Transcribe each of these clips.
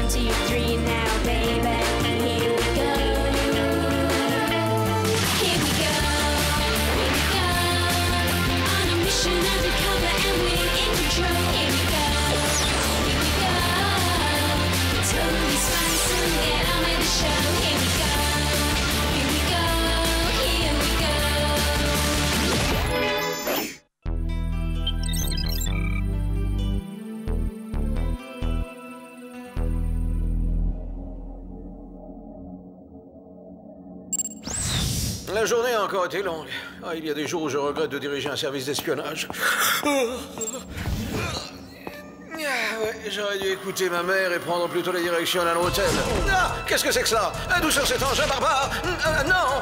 2, 3 now, baby. Here we go. Here we go. Here we go. On a mission undercover and we're in control. Here we go. Here we go. Totally spice and get on with the show. Here we go. Here we go. Here we go. La journée a encore été longue. Ah, il y a des jours où je regrette de diriger un service d'espionnage. Ouais, j'aurais dû écouter ma mère et prendre plutôt la direction d'un hôtel. Ah, qu'est-ce que c'est que ça? D'où sort cet engin barbare? Non!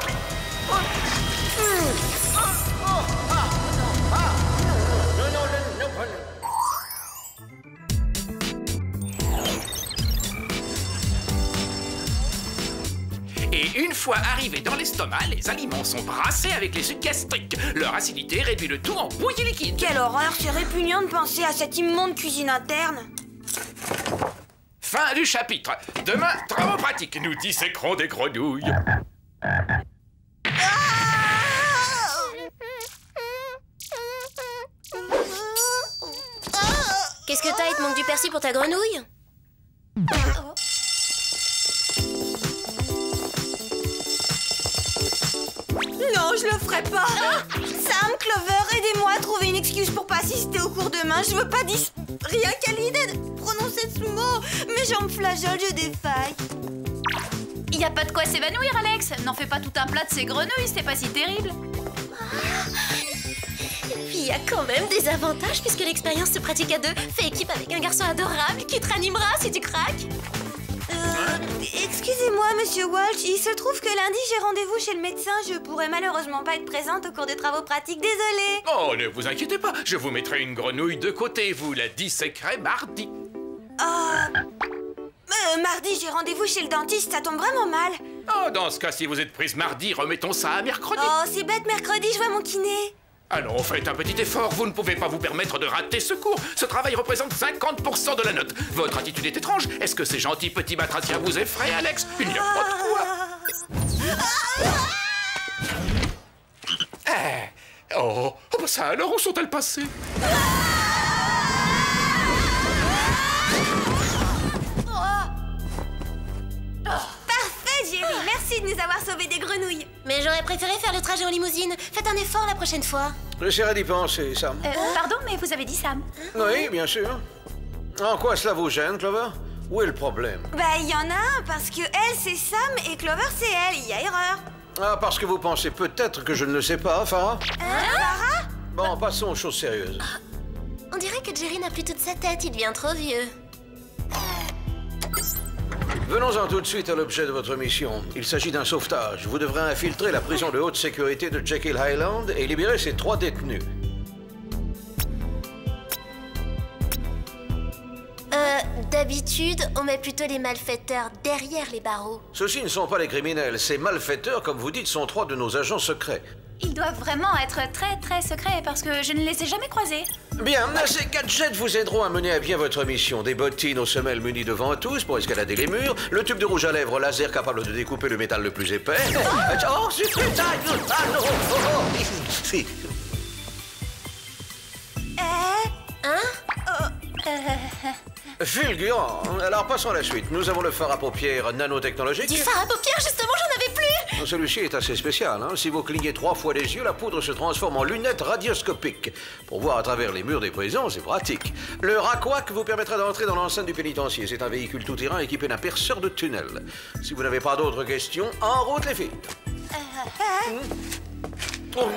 Et une fois arrivés dans l'estomac, les aliments sont brassés avec les sucs gastriques. Leur acidité réduit le tout en bouillie liquide. Quelle horreur, c'est répugnant de penser à cette immonde cuisine interne. Fin du chapitre. Demain, travaux pratiques. Nous disséquerons des grenouilles. Qu'est-ce que t'as? Il te manque du persil pour ta grenouille? Non, je le ferai pas. Sam, Clover, aidez-moi à trouver une excuse pour pas assister au cours demain. Je veux pas rien qu'à l'idée de prononcer ce mot. Mes jambes flageolent, je défaille. Y a pas de quoi s'évanouir, Alex. N'en fais pas tout un plat de ces grenouilles, c'est pas si terrible. Il y a quand même des avantages puisque l'expérience se pratique à deux. Fais équipe avec un garçon adorable qui te ranimera si tu craques. Excusez-moi, monsieur Walsh, il se trouve que lundi j'ai rendez-vous chez le médecin. Je pourrais malheureusement pas être présente au cours des travaux pratiques, désolée. Oh, ne vous inquiétez pas, je vous mettrai une grenouille de côté, vous la disséquerez mardi. Mardi j'ai rendez-vous chez le dentiste, ça tombe vraiment mal. Oh, dans ce cas, si vous êtes prise mardi, remettons ça à mercredi. Oh, c'est bête, mercredi je vois mon kiné. Allons, faites un petit effort, vous ne pouvez pas vous permettre de rater ce cours. Ce travail représente 50% de la note. Votre attitude est étrange. Est-ce que ces gentils petits batraciens vous effraient, Alex? Il n'y a pas de quoi. Oh, bah ça alors, où sont-elles passées? Parfait, Jerry, merci de nous avoir sauvé des grenouilles. Mais j'aurais préféré faire le trajet en limousine. Faites un effort la prochaine fois. J'essaierai d'y penser, Sam. Pardon, mais vous avez dit Sam. Oui, bien sûr. En quoi cela vous gêne, Clover? Où est le problème? Bah, il y en a un, parce que elle, c'est Sam, et Clover, c'est elle. Il y a erreur. Ah, parce que vous pensez peut-être que je ne le sais pas, Farah? Farah? Bon, passons aux choses sérieuses. On dirait que Jerry n'a plus toute sa tête, il devient trop vieux. Venons-en tout de suite à l'objet de votre mission. Il s'agit d'un sauvetage. Vous devrez infiltrer la prison de haute sécurité de Jekyll Island et libérer ses 3 détenus. D'habitude, on met plutôt les malfaiteurs derrière les barreaux. Ceux-ci ne sont pas les criminels. Ces malfaiteurs, comme vous dites, sont 3 de nos agents secrets. Ils doivent vraiment être très très secrets parce que je ne les ai jamais croisés. Bien, ces gadgets vous aideront à mener à bien votre mission. Des bottines aux semelles munies de ventouses pour escalader les murs, le tube de rouge à lèvres laser capable de découper le métal le plus épais. Oh, c'est très fulgurant. Alors passons à la suite. Nous avons le fard à paupières nanotechnologique. Du fard à paupières, justement, j'en avais plus. Celui-ci est assez spécial. Si vous clignez 3 fois les yeux, la poudre se transforme en lunettes radioscopiques. Pour voir à travers les murs des prisons, c'est pratique. Le Racquac vous permettra d'entrer dans l'enceinte du pénitencier. C'est un véhicule tout-terrain équipé d'un perceur de tunnel. Si vous n'avez pas d'autres questions, en route les filles. Non,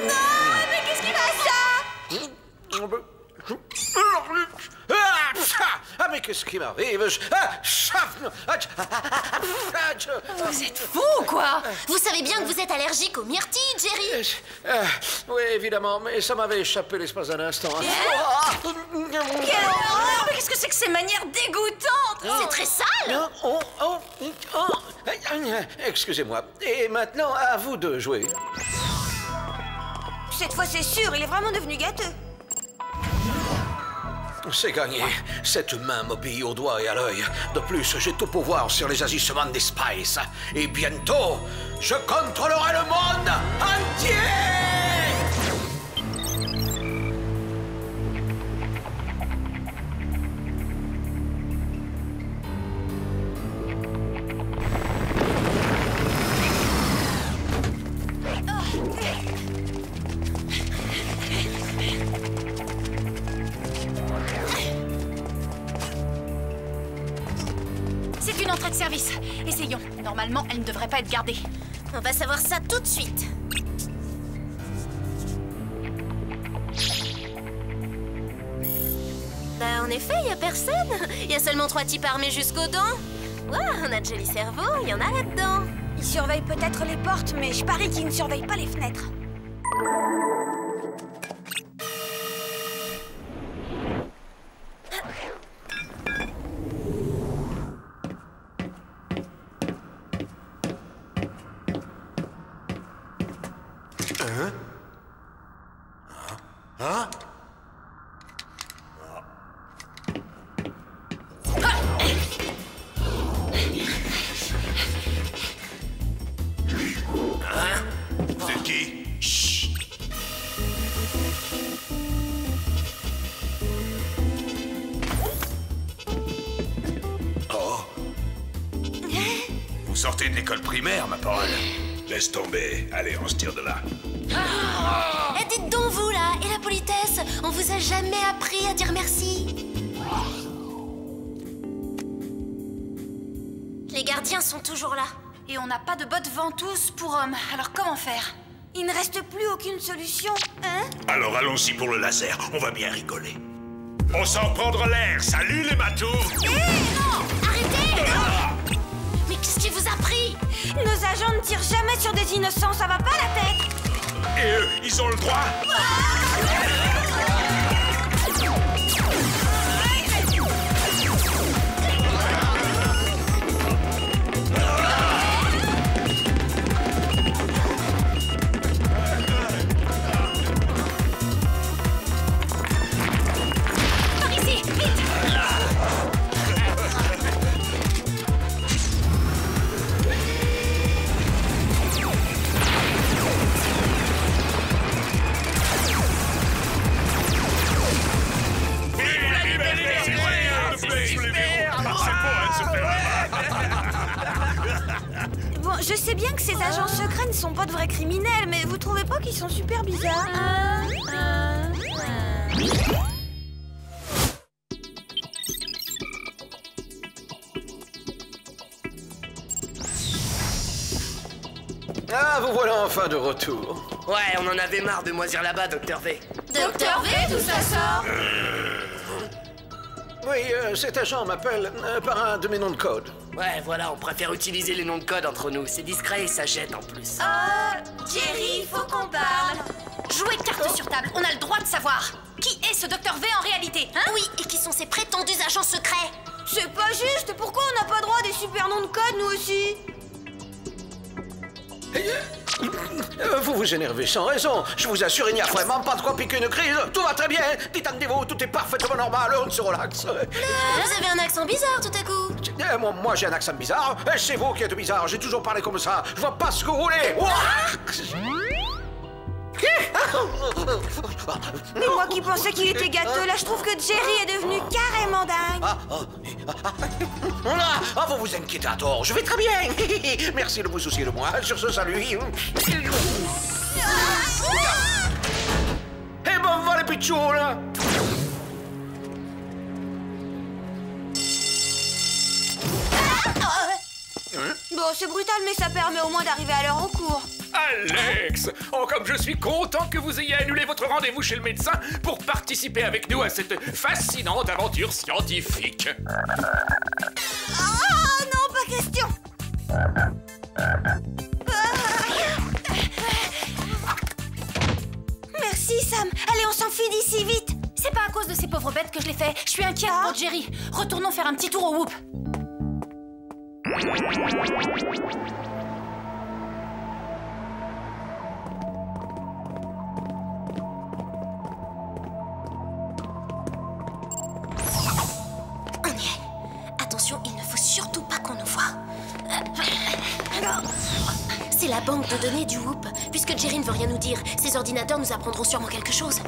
mais qu'est-ce qui va ça? Ah, mais qu'est-ce qui m'arrive? Vous êtes fou ou quoi? Vous savez bien que vous êtes allergique aux myrtilles, Jerry. Oui, évidemment, mais ça m'avait échappé l'espace d'un instant. Quelle horreur! Mais qu'est-ce que c'est que ces manières dégoûtantes? C'est très sale. Excusez-moi. Et maintenant, à vous de jouer. Cette fois, c'est sûr, il est vraiment devenu gâteux. C'est gagné. Cette main m'obéit au doigt et à l'œil. De plus, j'ai tout pouvoir sur les agissements des Spice. Et bientôt, je contrôlerai le monde entier! C'est une entrée de service. Essayons. Normalement, elle ne devrait pas être gardée. On va savoir ça tout de suite. Bah, en effet, il y a personne. Il y a seulement 3 types armés jusqu'aux dents. Ouah, on a de jolis cerveaux, il y en a là-dedans. Ils surveillent peut-être les portes, mais je parie qu'ils ne surveillent pas les fenêtres. C'est qui? Chut. Oh. Vous sortez de l'école primaire, ma parole. Laisse tomber. Allez, on se tire de là. Eh, dites donc vous là, et la politesse, on vous a jamais appris à dire merci. Les gardiens sont toujours là. Et on n'a pas de bottes ventouses pour hommes. Alors comment faire? Il ne reste plus aucune solution, hein? Alors allons-y pour le laser. On va bien rigoler. On s'en prendre l'air. Salut les matous. Arrêtez! Mais qu'est-ce qui vous a pris? Nos agents ne tirent jamais sur des innocents, ça va pas la tête? Et eux, ils ont le droit? Par ici, vite! Bon, je sais bien que ces agents secrets ne sont pas de vrais criminels, mais vous trouvez pas qu'ils sont super bizarres? Ah, vous voilà enfin de retour. Ouais, on en avait marre de moisir là-bas, Docteur V. Docteur V, d'où ça sort? Oui, cet agent m'appelle par un de mes noms de code. Ouais, voilà, on préfère utiliser les noms de code entre nous. C'est discret et ça jette en plus. Jerry, faut qu'on parle. Jouez carte sur table, on a le droit de savoir. Qui est ce Docteur V en réalité, hein? Oui, et qui sont ces prétendus agents secrets? C'est pas juste, pourquoi on n'a pas droit à des super noms de code, nous aussi? Vous vous énervez sans raison. Je vous assure, il n'y a vraiment pas de quoi piquer une crise. Tout va très bien. Détendez-vous, tout est parfaitement normal. On se relaxe. Vous avez un accent bizarre tout à coup. Moi, j'ai un accent bizarre. C'est vous qui êtes bizarre. J'ai toujours parlé comme ça. Je vois pas ce que vous voulez. Mais moi qui pensais qu'il était gâteux, là je trouve que Jerry est devenu carrément dingue. Vous vous inquiétez à tort. Je vais très bien. Merci de vous soucier de moi. Sur ce, salut. Et bon, va les pitchouls. Bon, c'est brutal, mais ça permet au moins d'arriver à leur recours. Alex! Oh, comme je suis content que vous ayez annulé votre rendez-vous chez le médecin pour participer avec nous à cette fascinante aventure scientifique. Oh non, pas question. Merci, Sam. Allez, on s'enfuit d'ici, vite. C'est pas à cause de ces pauvres bêtes que je l'ai fait. Je suis inquiète pour Jerry. Retournons faire un petit tour au Whoop. C'est la banque de données du Whoop. Puisque Jerry ne veut rien nous dire, ces ordinateurs nous apprendront sûrement quelque chose.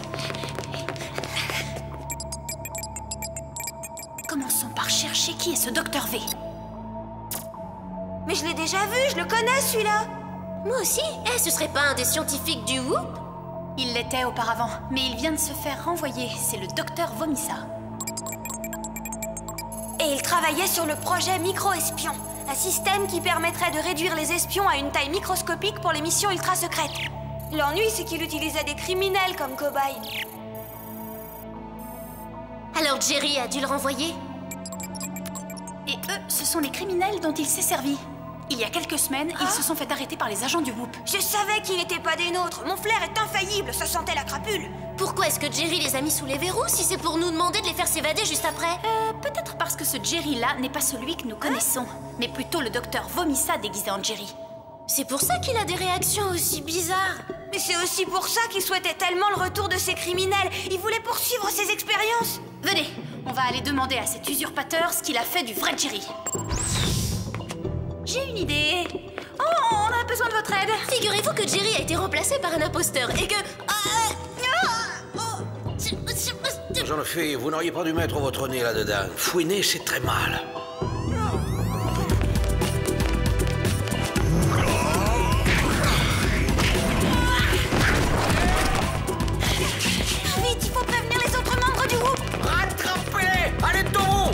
Commençons par chercher qui est ce Dr V. Mais je l'ai déjà vu, je le connais celui-là. Moi aussi. Eh, ce serait pas un des scientifiques du Whoop? Il l'était auparavant, mais il vient de se faire renvoyer. C'est le docteur Vomissa. Et il travaillait sur le projet Micro-Espion, un système qui permettrait de réduire les espions à une taille microscopique pour les missions ultra secrètes. L'ennui, c'est qu'il utilisait des criminels comme cobayes. Alors Jerry a dû le renvoyer? Et eux, ce sont les criminels dont il s'est servi. Il y a quelques semaines, ils se sont fait arrêter par les agents du Whoop. Je savais qu'il n'était pas des nôtres. Mon flair est infaillible, ça sentait la crapule. Pourquoi est-ce que Jerry les a mis sous les verrous si c'est pour nous demander de les faire s'évader juste après? Peut-être parce que ce Jerry-là n'est pas celui que nous connaissons, mais plutôt le docteur Vomissa déguisé en Jerry. C'est pour ça qu'il a des réactions aussi bizarres. Mais c'est aussi pour ça qu'il souhaitait tellement le retour de ces criminels. Il voulait poursuivre ses expériences. Venez, on va aller demander à cet usurpateur ce qu'il a fait du vrai Jerry. J'ai une idée. Oh, on a besoin de votre aide. Figurez-vous que Jerry a été remplacé par un imposteur et que... Jean fille, vous n'auriez pas dû mettre votre nez là-dedans. Fouiner, c'est très mal. Vite, il faut prévenir les autres membres du Whoop. Rattrapez-les! Allez, taureau!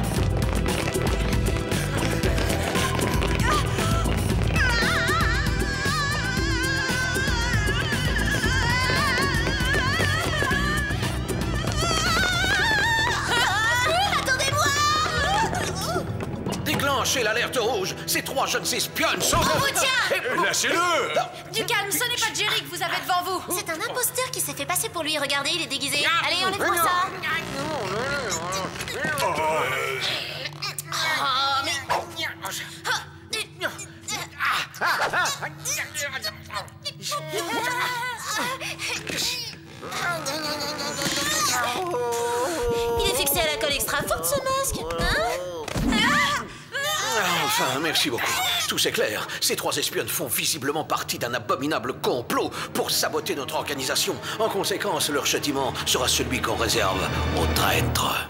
Déclenchez l'alerte rouge. Ces 3 jeunes espionnes sont... On vous tient! Lâchez-le! Du calme, ce n'est pas Jerry que vous avez devant vous. C'est un imposteur qui s'est fait passer pour lui. Regardez, il est déguisé. Allez, enlève-moi ça. Il est fixé à la colle extra forte, ce masque. Enfin, merci beaucoup. Tout c'est clair. Ces 3 espionnes font visiblement partie d'un abominable complot pour saboter notre organisation. En conséquence, leur châtiment sera celui qu'on réserve aux traîtres.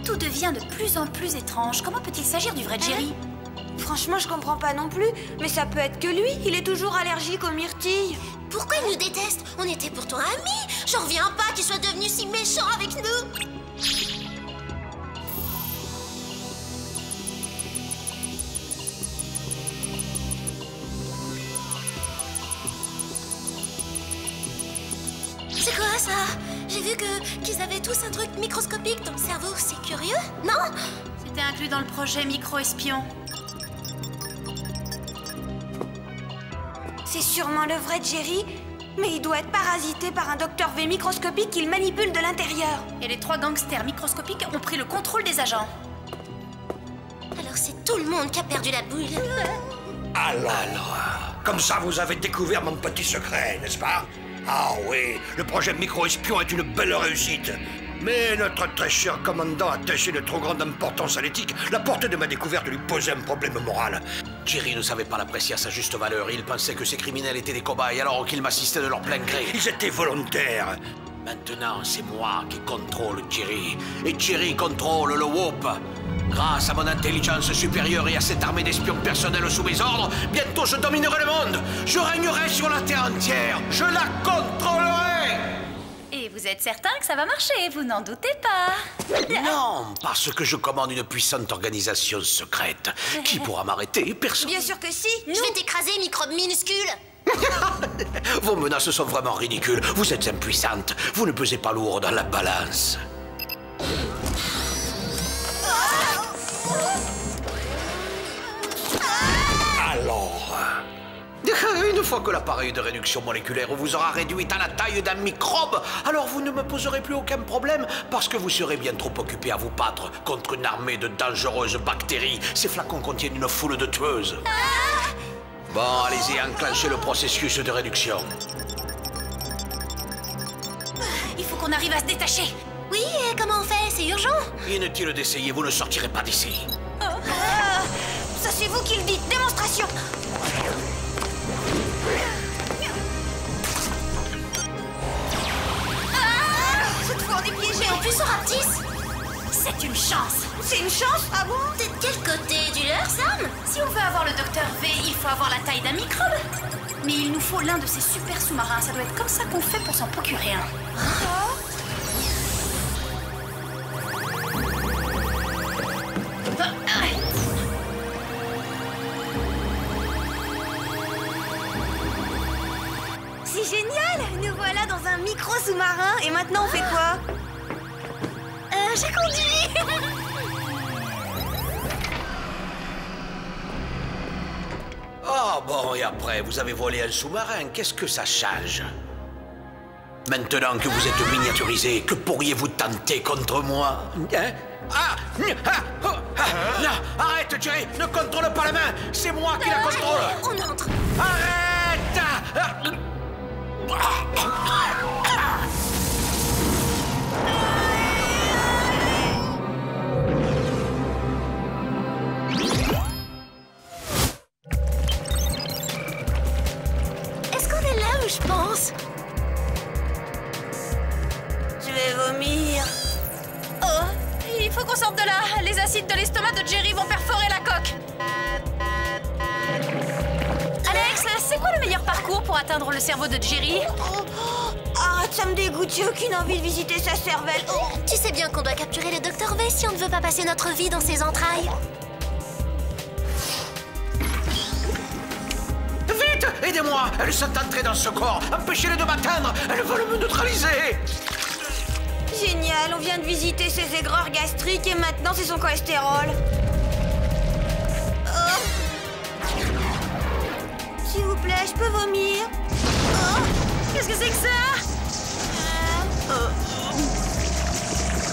Tout devient de plus en plus étrange. Comment peut-il s'agir du vrai Jerry? Franchement, je comprends pas non plus. Mais ça peut être que lui. Il est toujours allergique aux myrtilles. Pourquoi il nous déteste? On était pourtant amis. J'en reviens pas qu'il soit devenu si méchant avec nous. C'est quoi ça? J'ai vu qu'ils avaient tous un truc microscopique dans le cerveau. C'est curieux, non? C'était inclus dans le projet Micro-Espion. C'est sûrement le vrai Jerry, mais il doit être parasité par un Dr V microscopique qu'il manipule de l'intérieur. Et les 3 gangsters microscopiques ont pris le contrôle des agents. Alors c'est tout le monde qui a perdu la boule. Alors, comme ça vous avez découvert mon petit secret, n'est-ce pas? Ah oui, le projet Micro-Espion est une belle réussite. Mais notre très cher commandant a attaché de trop grande importance à l'éthique. La portée de ma découverte lui posait un problème moral. Jerry ne savait pas l'apprécier à sa juste valeur. Il pensait que ces criminels étaient des cobayes alors qu'ils m'assistaient de leur plein gré. Ils étaient volontaires. Maintenant, c'est moi qui contrôle Jerry. Et Jerry contrôle le Whoop. Grâce à mon intelligence supérieure et à cette armée d'espions personnels sous mes ordres, bientôt je dominerai le monde. Je régnerai sur la terre entière. Je la contrôlerai. Et vous êtes certain que ça va marcher, vous n'en doutez pas. Non, parce que je commande une puissante organisation secrète. Qui pourra m'arrêter? Personne. Bien sûr que si. Je vais t'écraser, microbe minuscule. Vos menaces sont vraiment ridicules. Vous êtes impuissante. Vous ne pesez pas lourd dans la balance. Alors... Une fois que l'appareil de réduction moléculaire vous aura réduite à la taille d'un microbe, alors vous ne me poserez plus aucun problème parce que vous serez bien trop occupé à vous battre contre une armée de dangereuses bactéries. Ces flacons contiennent une foule de tueuses. Bon, allez-y, enclenchez le processus de réduction. Il faut qu'on arrive à se détacher. Oui, et comment on fait? C'est urgent. Inutile d'essayer, vous ne sortirez pas d'ici. Ça c'est vous qui le dites, démonstration. Cette fois on est piégé. En plus, on rapetisse. C'est une chance. C'est une chance? Ah bon? T'es de quel côté du leur, Sam? Si on veut avoir le docteur V, il faut avoir la taille d'un microbe. Mais il nous faut l'un de ces super sous-marins. Ça doit être comme ça qu'on fait pour s'en procurer un. C'est génial! Nous voilà dans un micro sous-marin et maintenant on fait quoi? J'ai conduit. Ah bon, et après, vous avez volé un sous-marin, qu'est-ce que ça change? Maintenant que vous êtes miniaturisé, que pourriez-vous tenter contre moi? Hein? Non, arrête, Jerry, ne contrôle pas la main, c'est moi qui la contrôle. On entre. Arrête! Est-ce qu'on est là où je pense? Je vais vomir. Oh, il faut qu'on sorte de là. Les acides de l'estomac de Jerry vont perforer la coque. Alex, c'est quoi le meilleur parcours pour atteindre le cerveau de Jerry? Arrête, ça me dégoûte, j'ai aucune envie de visiter sa cervelle. Tu sais bien qu'on doit capturer le Dr V si on ne veut pas passer notre vie dans ses entrailles. Vite, aidez-moi, elles sont entrées dans ce corps, empêchez-les de m'atteindre, elles veulent me neutraliser. Génial, on vient de visiter ses aigreurs gastriques et maintenant c'est son cholestérol. S'il vous plaît, je peux vomir? Qu'est-ce que c'est que ça?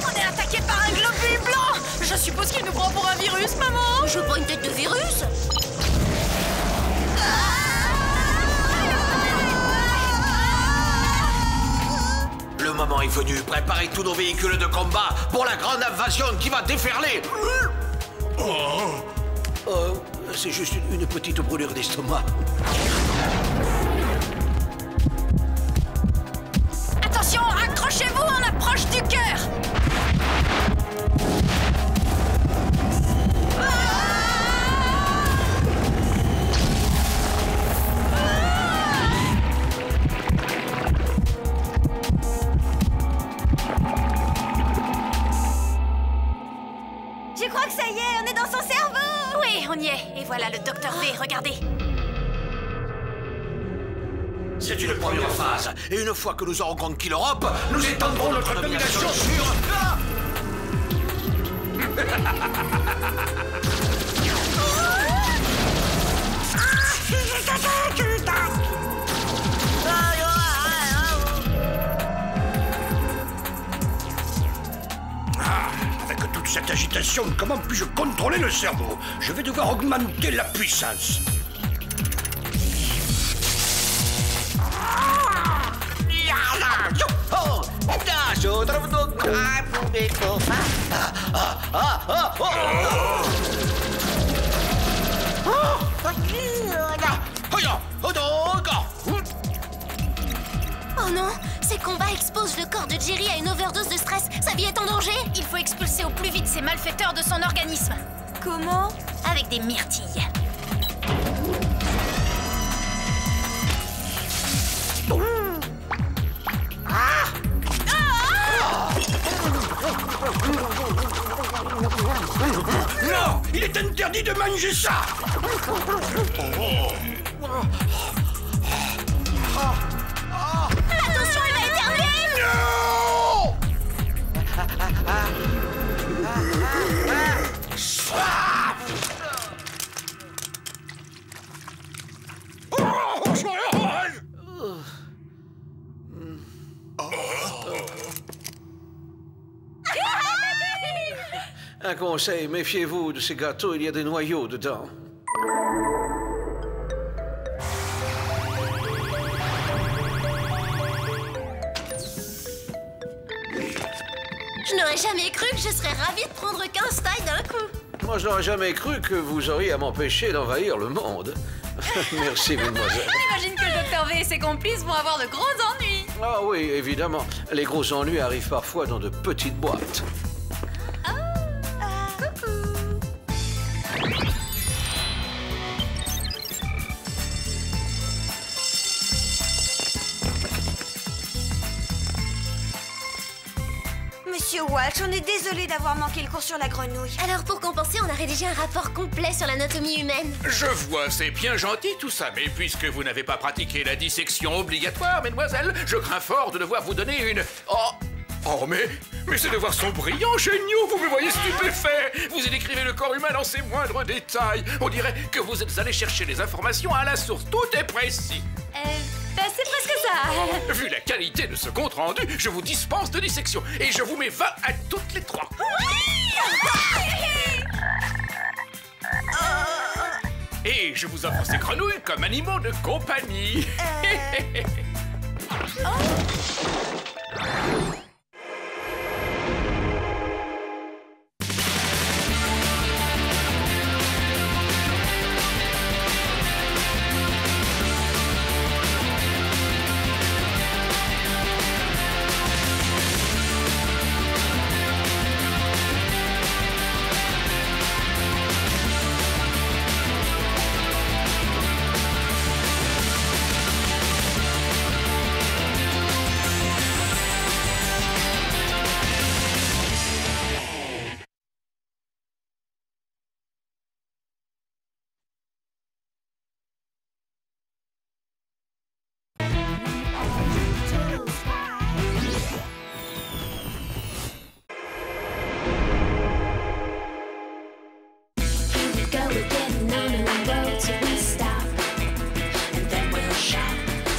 On est attaqué par un globule blanc. Je suppose qu'il nous prend pour un virus, maman. Je veux pas une tête de virus. Le moment est venu, préparez tous nos véhicules de combat pour la grande invasion qui va déferler. C'est juste une petite brûlure d'estomac. Attention, accrochez-vous, on approche du cœur. Je crois que ça y est, on est dans son cerveau. Oui, on y est. Et voilà le docteur V, regardez. C'est une première phase. Et une fois que nous aurons conquis l'Europe, nous étendrons notre domination sur... Avec toute cette agitation, comment puis-je contrôler le cerveau? Je vais devoir augmenter la puissance. Oh non, ces combats exposent le corps de Jerry à une overdose de stress. Sa vie est en danger. Il faut expulser au plus vite ces malfaiteurs de son organisme. Comment? Avec des myrtilles. Non! Il est interdit de manger ça! Attention, il va éternuer. Non! Un conseil, méfiez-vous de ces gâteaux, il y a des noyaux dedans. n'aurais jamais cru que je serais ravie de prendre 15 tailles d'un coup. Moi, je n'aurais jamais cru que vous auriez à m'empêcher d'envahir le monde. Merci, mademoiselle. J'imagine que le docteur V et ses complices vont avoir de gros ennuis. Ah oui, évidemment. Les gros ennuis arrivent parfois dans de petites boîtes. Monsieur Walsh, on est désolé d'avoir manqué le cours sur la grenouille. Alors pour compenser, on a rédigé un rapport complet sur l'anatomie humaine. Je vois, c'est bien gentil tout ça, mais puisque vous n'avez pas pratiqué la dissection obligatoire, mesdemoiselles, je crains fort de devoir vous donner une... Oh, mais ces devoirs sont brillants, géniaux, vous me voyez stupéfait. Vous y décrivez le corps humain dans ses moindres détails. On dirait que vous êtes allé chercher les informations à la source, tout est précis. C'est presque ça. Vu la qualité de ce compte-rendu, je vous dispense de dissection et je vous mets 20 à toutes les 3. Et je vous offre ces grenouilles comme animaux de compagnie.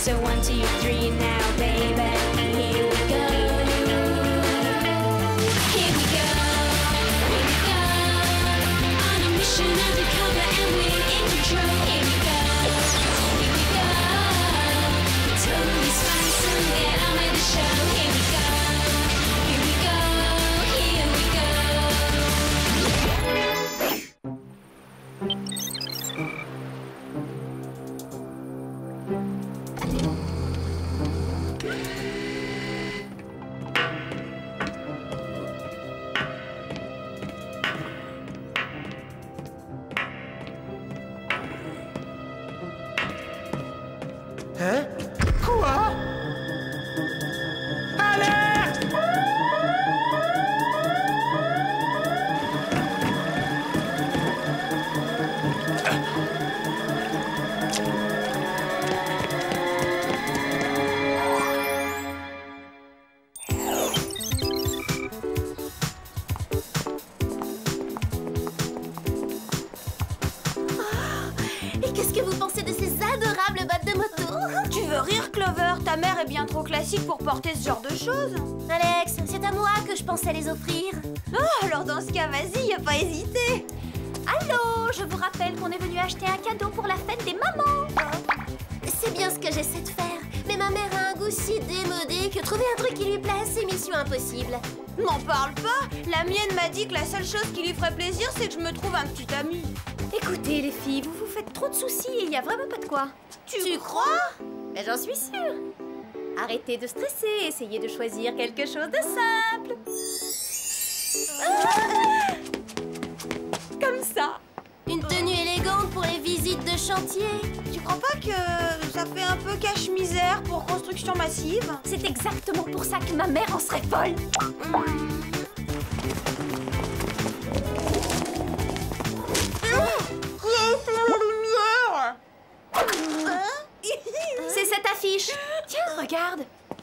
So 1, 2, 3 now, baby. Here we go. Here we go. Here we go. On a mission undercover and we're in control. Here we go. Here we go. Totally spice and get on with the show. Here we go. Here we go. Here we go. Hein? Quoi? Alerte! Et qu'est-ce que vous pensez de ces adorables bottes de moto? Tu veux rire, Clover? Ta mère est bien trop classique pour porter ce genre de choses. Alex, c'est à moi que je pensais les offrir. Oh, alors dans ce cas, vas-y, y a pas hésité. Allô, je vous rappelle qu'on est venu acheter un cadeau pour la fête des mamans. C'est bien ce que j'essaie de faire. Mais ma mère a un goût si démodé que trouver un truc qui lui plaise, c'est mission impossible. M'en parle pas. La mienne m'a dit que la seule chose qui lui ferait plaisir, c'est que je me trouve un petit ami. Écoutez les filles, vous vous faites trop de soucis et il y a vraiment pas de quoi. Tu crois? Mais j'en suis sûre. Arrêtez de stresser, essayez de choisir quelque chose de simple. Comme ça. Une tenue élégante pour les visites de chantier. Tu crois pas que ça fait un peu cache-misère pour construction massive? C'est exactement pour ça que ma mère en serait folle. C'est cette affiche. Tiens, regarde.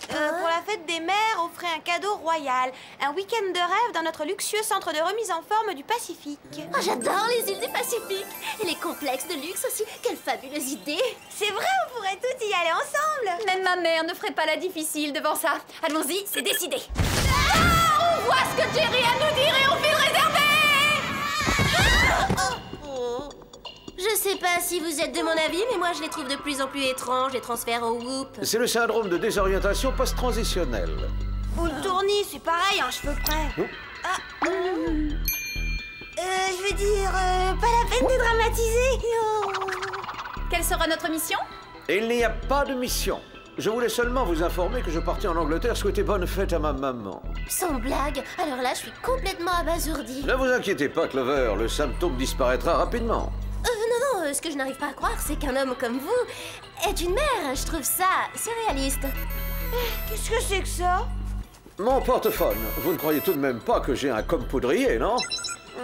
Pour la fête des mères, offrez un cadeau royal. Un week-end de rêve dans notre luxueux centre de remise en forme du Pacifique. Oh, j'adore les îles du Pacifique. Et les complexes de luxe aussi. Quelle fabuleuse idée. C'est vrai, on pourrait tous y aller ensemble. Même ma mère ne ferait pas la difficile devant ça. Allons-y, c'est décidé. On voit ce que Jerry a à nous dire et on fait le réserver. Je sais pas si vous êtes de mon avis, mais moi je les trouve de plus en plus étranges, les transferts au Whoop. C'est le syndrome de désorientation post-transitionnelle. Ou le tournis, c'est pareil, un cheveu près. Je veux dire, pas la peine de dramatiser. Oh. Quelle sera notre mission? Il n'y a pas de mission. Je voulais seulement vous informer que je partais en Angleterre souhaiter bonne fête à ma maman. Sans blague, alors là, je suis complètement abasourdie. Ne vous inquiétez pas, Clover, le symptôme disparaîtra rapidement. Non, ce que je n'arrive pas à croire, c'est qu'un homme comme vous est une mère. Je trouve ça surréaliste. Qu'est-ce que c'est que ça? Mon portephone. Vous ne croyez tout de même pas que j'ai un comme poudrier, non?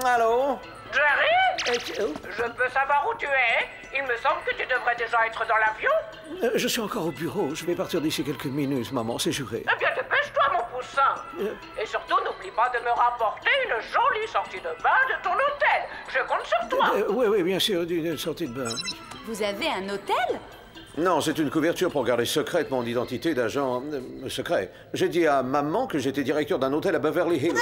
Allô? Jerry? Je peux savoir où tu es? Il me semble que tu devrais déjà être dans l'avion. Je suis encore au bureau. Je vais partir d'ici quelques minutes, maman, c'est juré. Eh bien, dépêche-toi, mon poussin. Et surtout, n'oublie pas de me rapporter une jolie sortie de bain de ton hôtel. Je compte sur toi. Oui, bien sûr, une sortie de bain. Vous avez un hôtel? Non, c'est une couverture pour garder secrète mon identité d'agent secret. J'ai dit à maman que j'étais directeur d'un hôtel à Beverly Hills.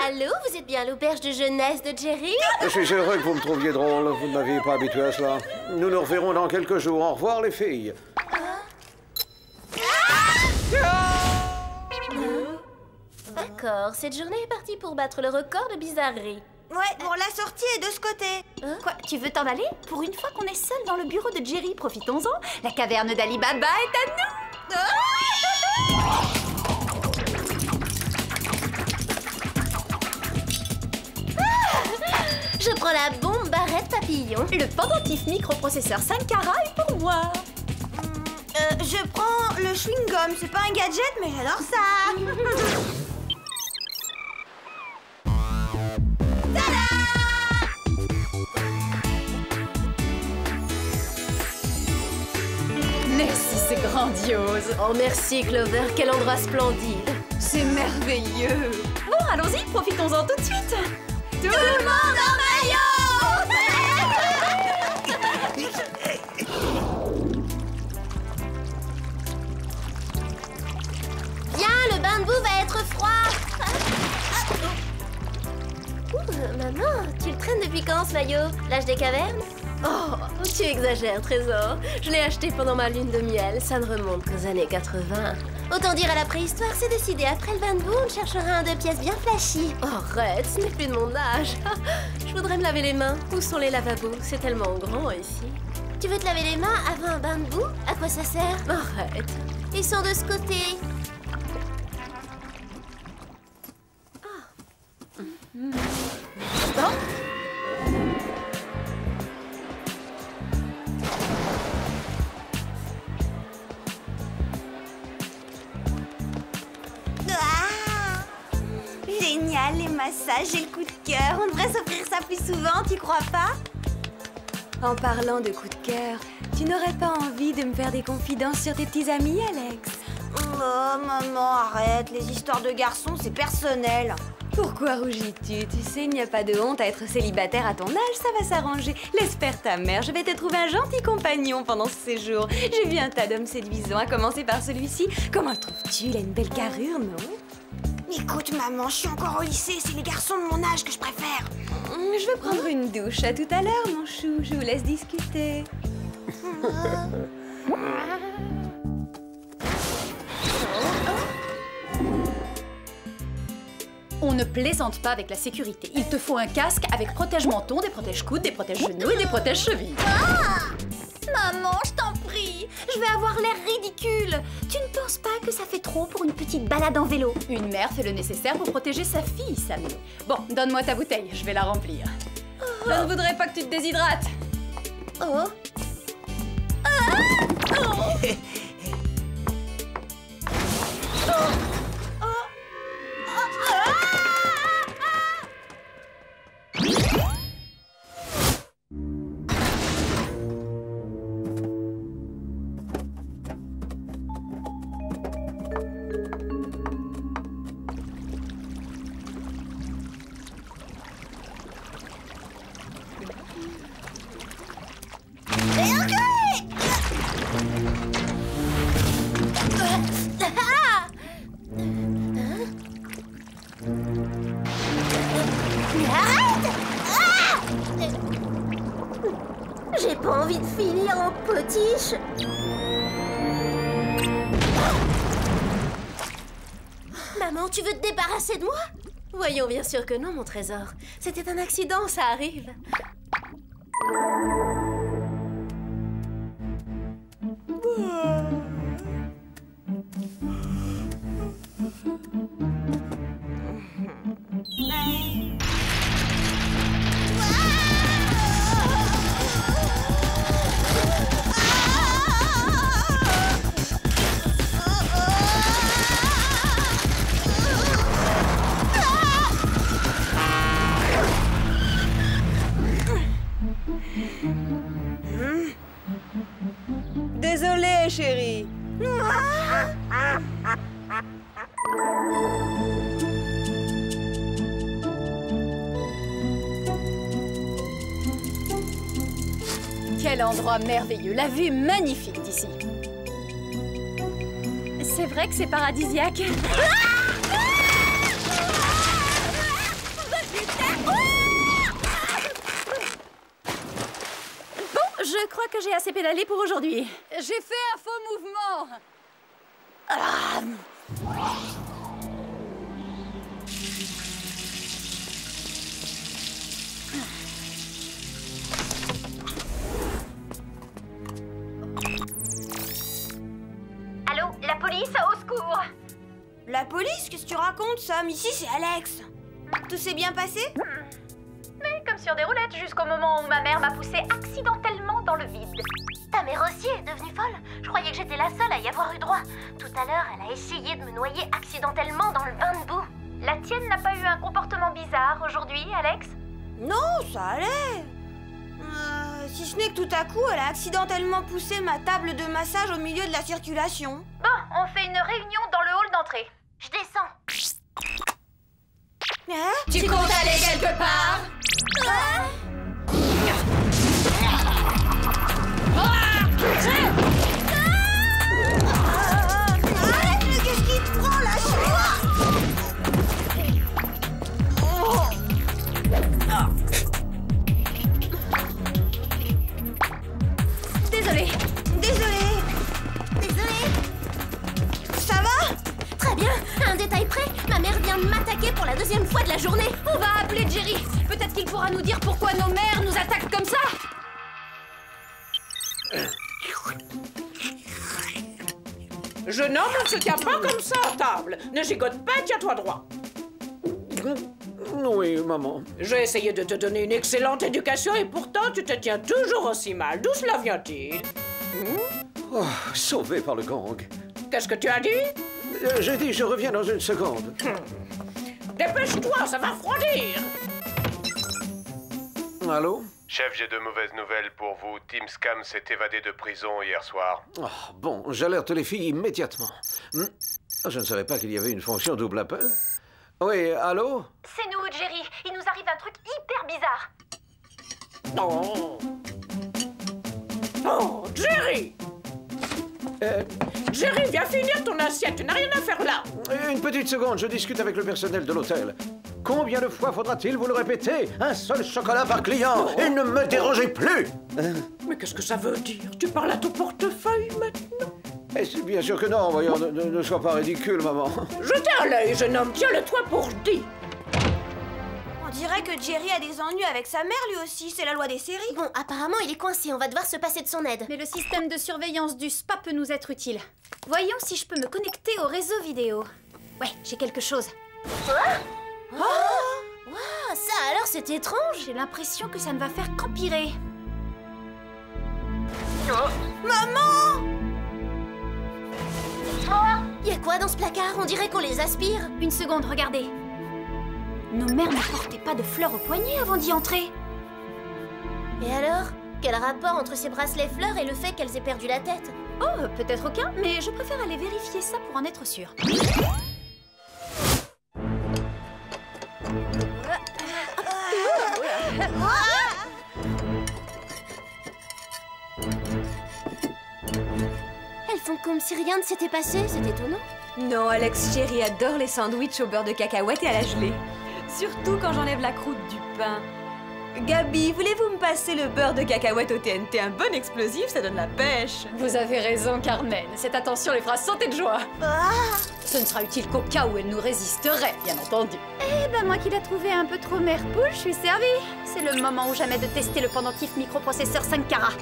Allô, vous êtes bien à l'auberge de jeunesse de Jerry? Je suis heureux que vous me trouviez drôle. Vous ne m'aviez pas habitué à cela. Nous nous reverrons dans quelques jours. Au revoir, les filles. D'accord, cette journée est partie pour battre le record de bizarrerie. Ouais, bon, la sortie est de ce côté. Quoi, tu veux t'en aller? Pour une fois qu'on est seul dans le bureau de Jerry, profitons-en. La caverne d'Ali Baba est à nous. Je prends la bombe barrette papillon. Le pendentif microprocesseur 5 carats est pour moi. Je prends le chewing-gum. C'est pas un gadget, mais j'adore ça. Merci, c'est grandiose. Oh, merci, Clover. Quel endroit splendide. C'est merveilleux. Bon, allons-y, profitons-en tout de suite. Tout le monde en Viens, le bain de boue va être froid. Maman, tu le traînes depuis quand, ce maillot? L'âge des cavernes? Oh, tu exagères, trésor. Je l'ai acheté pendant ma lune de miel. Ça ne remonte qu'aux années 80. Autant dire à la préhistoire, c'est décidé. Après le bain de boue, on cherchera un 2 pièces bien flashy. Oh, arrête, ce n'est plus de mon âge. Je voudrais me laver les mains. Où sont les lavabos? C'est tellement grand ici. Tu veux te laver les mains avant un bain de boue? À quoi ça sert? Arrête. Ils sont de ce côté. Génial, les massages et le coup de cœur. On devrait s'offrir ça plus souvent, tu crois pas? En parlant de coup de cœur, tu n'aurais pas envie de me faire des confidences sur tes petits amis, Alex? Oh, maman, arrête. Les histoires de garçons, c'est personnel. Pourquoi rougis-tu? Tu sais, il n'y a pas de honte à être célibataire à ton âge, ça va s'arranger. Laisse faire ta mère, je vais te trouver un gentil compagnon pendant ce séjour. J'ai vu un tas d'hommes séduisants, à commencer par celui-ci. Comment le trouves-tu? Il a une belle carrure, non? Écoute, maman, je suis encore au lycée. C'est les garçons de mon âge que je préfère. Je vais prendre une douche. À tout à l'heure, mon chou. Je vous laisse discuter. On ne plaisante pas avec la sécurité. Il te faut un casque avec protège-menton, des protège-coudes, des protège-genoux et des protège-chevilles. Maman, je t'en prie. Je vais avoir l'air ridicule. Tu ne penses pas que ça fait trop pour une petite balade en vélo? Une mère fait le nécessaire pour protéger sa fille, Sammy. Bon, donne-moi ta bouteille, je vais la remplir. Je ne voudrais pas que tu te déshydrates. Oh. J'ai pas envie de finir en potiche. Maman, tu veux te débarrasser de moi? Voyons, bien sûr que non, mon trésor. C'était un accident, ça arrive. Désolée, chérie. Quel endroit merveilleux, la vue magnifique d'ici. C'est vrai que c'est paradisiaque. Bon, je crois que j'ai assez pédalé pour aujourd'hui. J'ai fait un faux mouvement. Allô, la police, au secours! La police? Qu'est-ce que tu racontes, Sam? Ici, c'est Alex. Tout s'est bien passé? Mais comme sur des roulettes, jusqu'au moment où ma mère m'a poussée accidentellement dans le vide. Ta mère aussi est devenue folle? Je croyais que j'étais la seule à y avoir eu droit. Tout à l'heure, elle a essayé de me noyer accidentellement dans le bain de boue. La tienne n'a pas eu un comportement bizarre aujourd'hui, Alex? Non, ça allait. Si ce n'est que tout à coup, elle a accidentellement poussé ma table de massage au milieu de la circulation. Bon, on fait une réunion dans le hall d'entrée. Je descends. Hein? Tu comptes aller quelque part? Arrête, mais qu'est-ce qui te prend, lâche-moi! Désolée. Ça va? Très bien. À un détail près, ma mère vient de m'attaquer pour la deuxième fois de la journée. On va appeler Jerry. Peut-être qu'il pourra nous dire pourquoi nos mères nous attaquent comme ça. Jeune homme, on ne se tient pas comme ça à table. Ne gigote pas, tiens-toi droit. Oui, maman. J'ai essayé de te donner une excellente éducation et pourtant tu te tiens toujours aussi mal. D'où cela vient-il? Oh, sauvé par le gang. Qu'est-ce que tu as dit? J'ai dit, je reviens dans une seconde. Dépêche-toi, ça va refroidir. Allô? Chef, j'ai de mauvaises nouvelles pour vous. Team Scam s'est évadé de prison hier soir. Oh, bon, j'alerte les filles immédiatement. Je ne savais pas qu'il y avait une fonction double appel. Oui, allô? C'est nous, Jerry. Il nous arrive un truc hyper bizarre. Oh, oh Jerry! Jerry, viens finir ton assiette. Tu n'as rien à faire là. Une petite seconde, je discute avec le personnel de l'hôtel. Combien de fois faudra-t-il vous le répéter? Un seul chocolat par client et ne me dérangez plus! Mais qu'est-ce que ça veut dire? Tu parles à ton portefeuille maintenant? Bien sûr que non, voyons, ne sois pas ridicule, maman. Jetez un l'œil, jeune homme, tiens-le-toi pour dit. On dirait que Jerry a des ennuis avec sa mère, lui aussi. C'est la loi des séries. Bon, apparemment, il est coincé. On va devoir se passer de son aide. Mais le système de surveillance du spa peut nous être utile. Voyons si je peux me connecter au réseau vidéo. Ouais, j'ai quelque chose. Waouh, ça alors, c'est étrange. J'ai l'impression que ça ne va faire qu'empirer. Maman! Y a quoi dans ce placard? On dirait qu'on les aspire. Une seconde, regardez. Nos mères ne portaient pas de fleurs au poignet avant d'y entrer. Et alors? Quel rapport entre ces bracelets fleurs et le fait qu'elles aient perdu la tête? Oh, peut-être aucun, mais je préfère aller vérifier ça pour en être sûre. Elles font comme si rien ne s'était passé, c'est étonnant. Non, Alex chérie adore les sandwichs au beurre de cacahuète et à la gelée. Surtout quand j'enlève la croûte du pain. Gabi, voulez-vous me passer le beurre de cacahuète au TNT? Un bon explosif, ça donne la pêche. Vous avez raison, Carmen. Cette attention les fera sauter de joie. Ce ne sera utile qu'au cas où elle nous résisterait, bien entendu. Eh ben, moi qui l'ai trouvé un peu trop mère-poule, je suis servie. C'est le moment ou jamais de tester le pendentif microprocesseur 5 carats.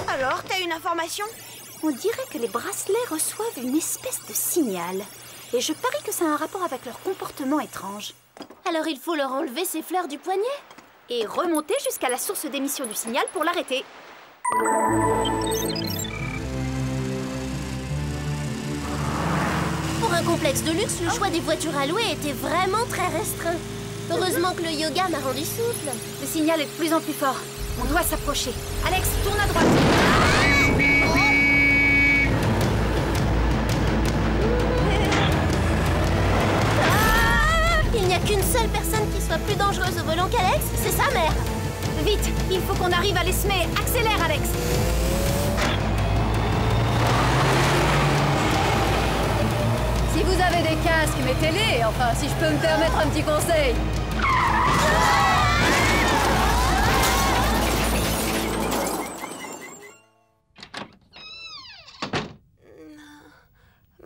Alors, t'as une information? On dirait que les bracelets reçoivent une espèce de signal. Et je parie que ça a un rapport avec leur comportement étrange. Alors il faut leur enlever ces fleurs du poignet? Et remonter jusqu'à la source d'émission du signal pour l'arrêter. Pour un complexe de luxe, le choix des voitures à louer était vraiment très restreint. Heureusement que le yoga m'a rendu souple. Le signal est de plus en plus fort. On doit s'approcher. Alex, tourne à droite. Il n'y a qu'une seule personne qui soit plus dangereuse au volant qu'Alex, c'est sa mère. Vite, il faut qu'on arrive à les semer. Accélère, Alex. Si vous avez des casques, mettez-les. Enfin, si je peux me permettre un petit conseil.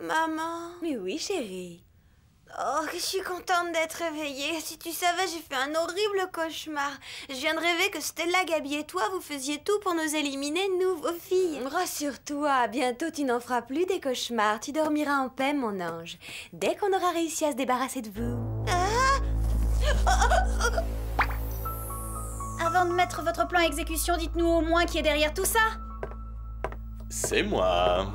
Maman. Mais oui, chérie. Oh, je suis contente d'être réveillée. Si tu savais, j'ai fait un horrible cauchemar. Je viens de rêver que Stella, Gabi et toi, vous faisiez tout pour nous éliminer, nous, vos filles. Rassure-toi, bientôt tu n'en feras plus des cauchemars. Tu dormiras en paix, mon ange. Dès qu'on aura réussi à se débarrasser de vous. Avant de mettre votre plan à exécution, dites-nous au moins qui est derrière tout ça. C'est moi.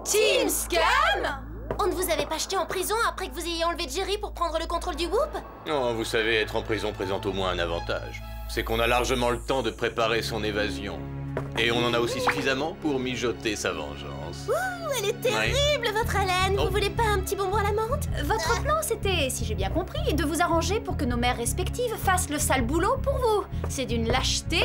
Team Scam! On ne vous avait pas jeté en prison après que vous ayez enlevé Jerry pour prendre le contrôle du Whoop? Non, vous savez, être en prison présente au moins un avantage. C'est qu'on a largement le temps de préparer son évasion. Et on en a aussi suffisamment pour mijoter sa vengeance. Ouh, elle est terrible, votre haleine. Vous voulez pas un petit bonbon à la menthe? Votre plan, c'était, si j'ai bien compris, de vous arranger pour que nos mères respectives fassent le sale boulot pour vous. C'est d'une lâcheté.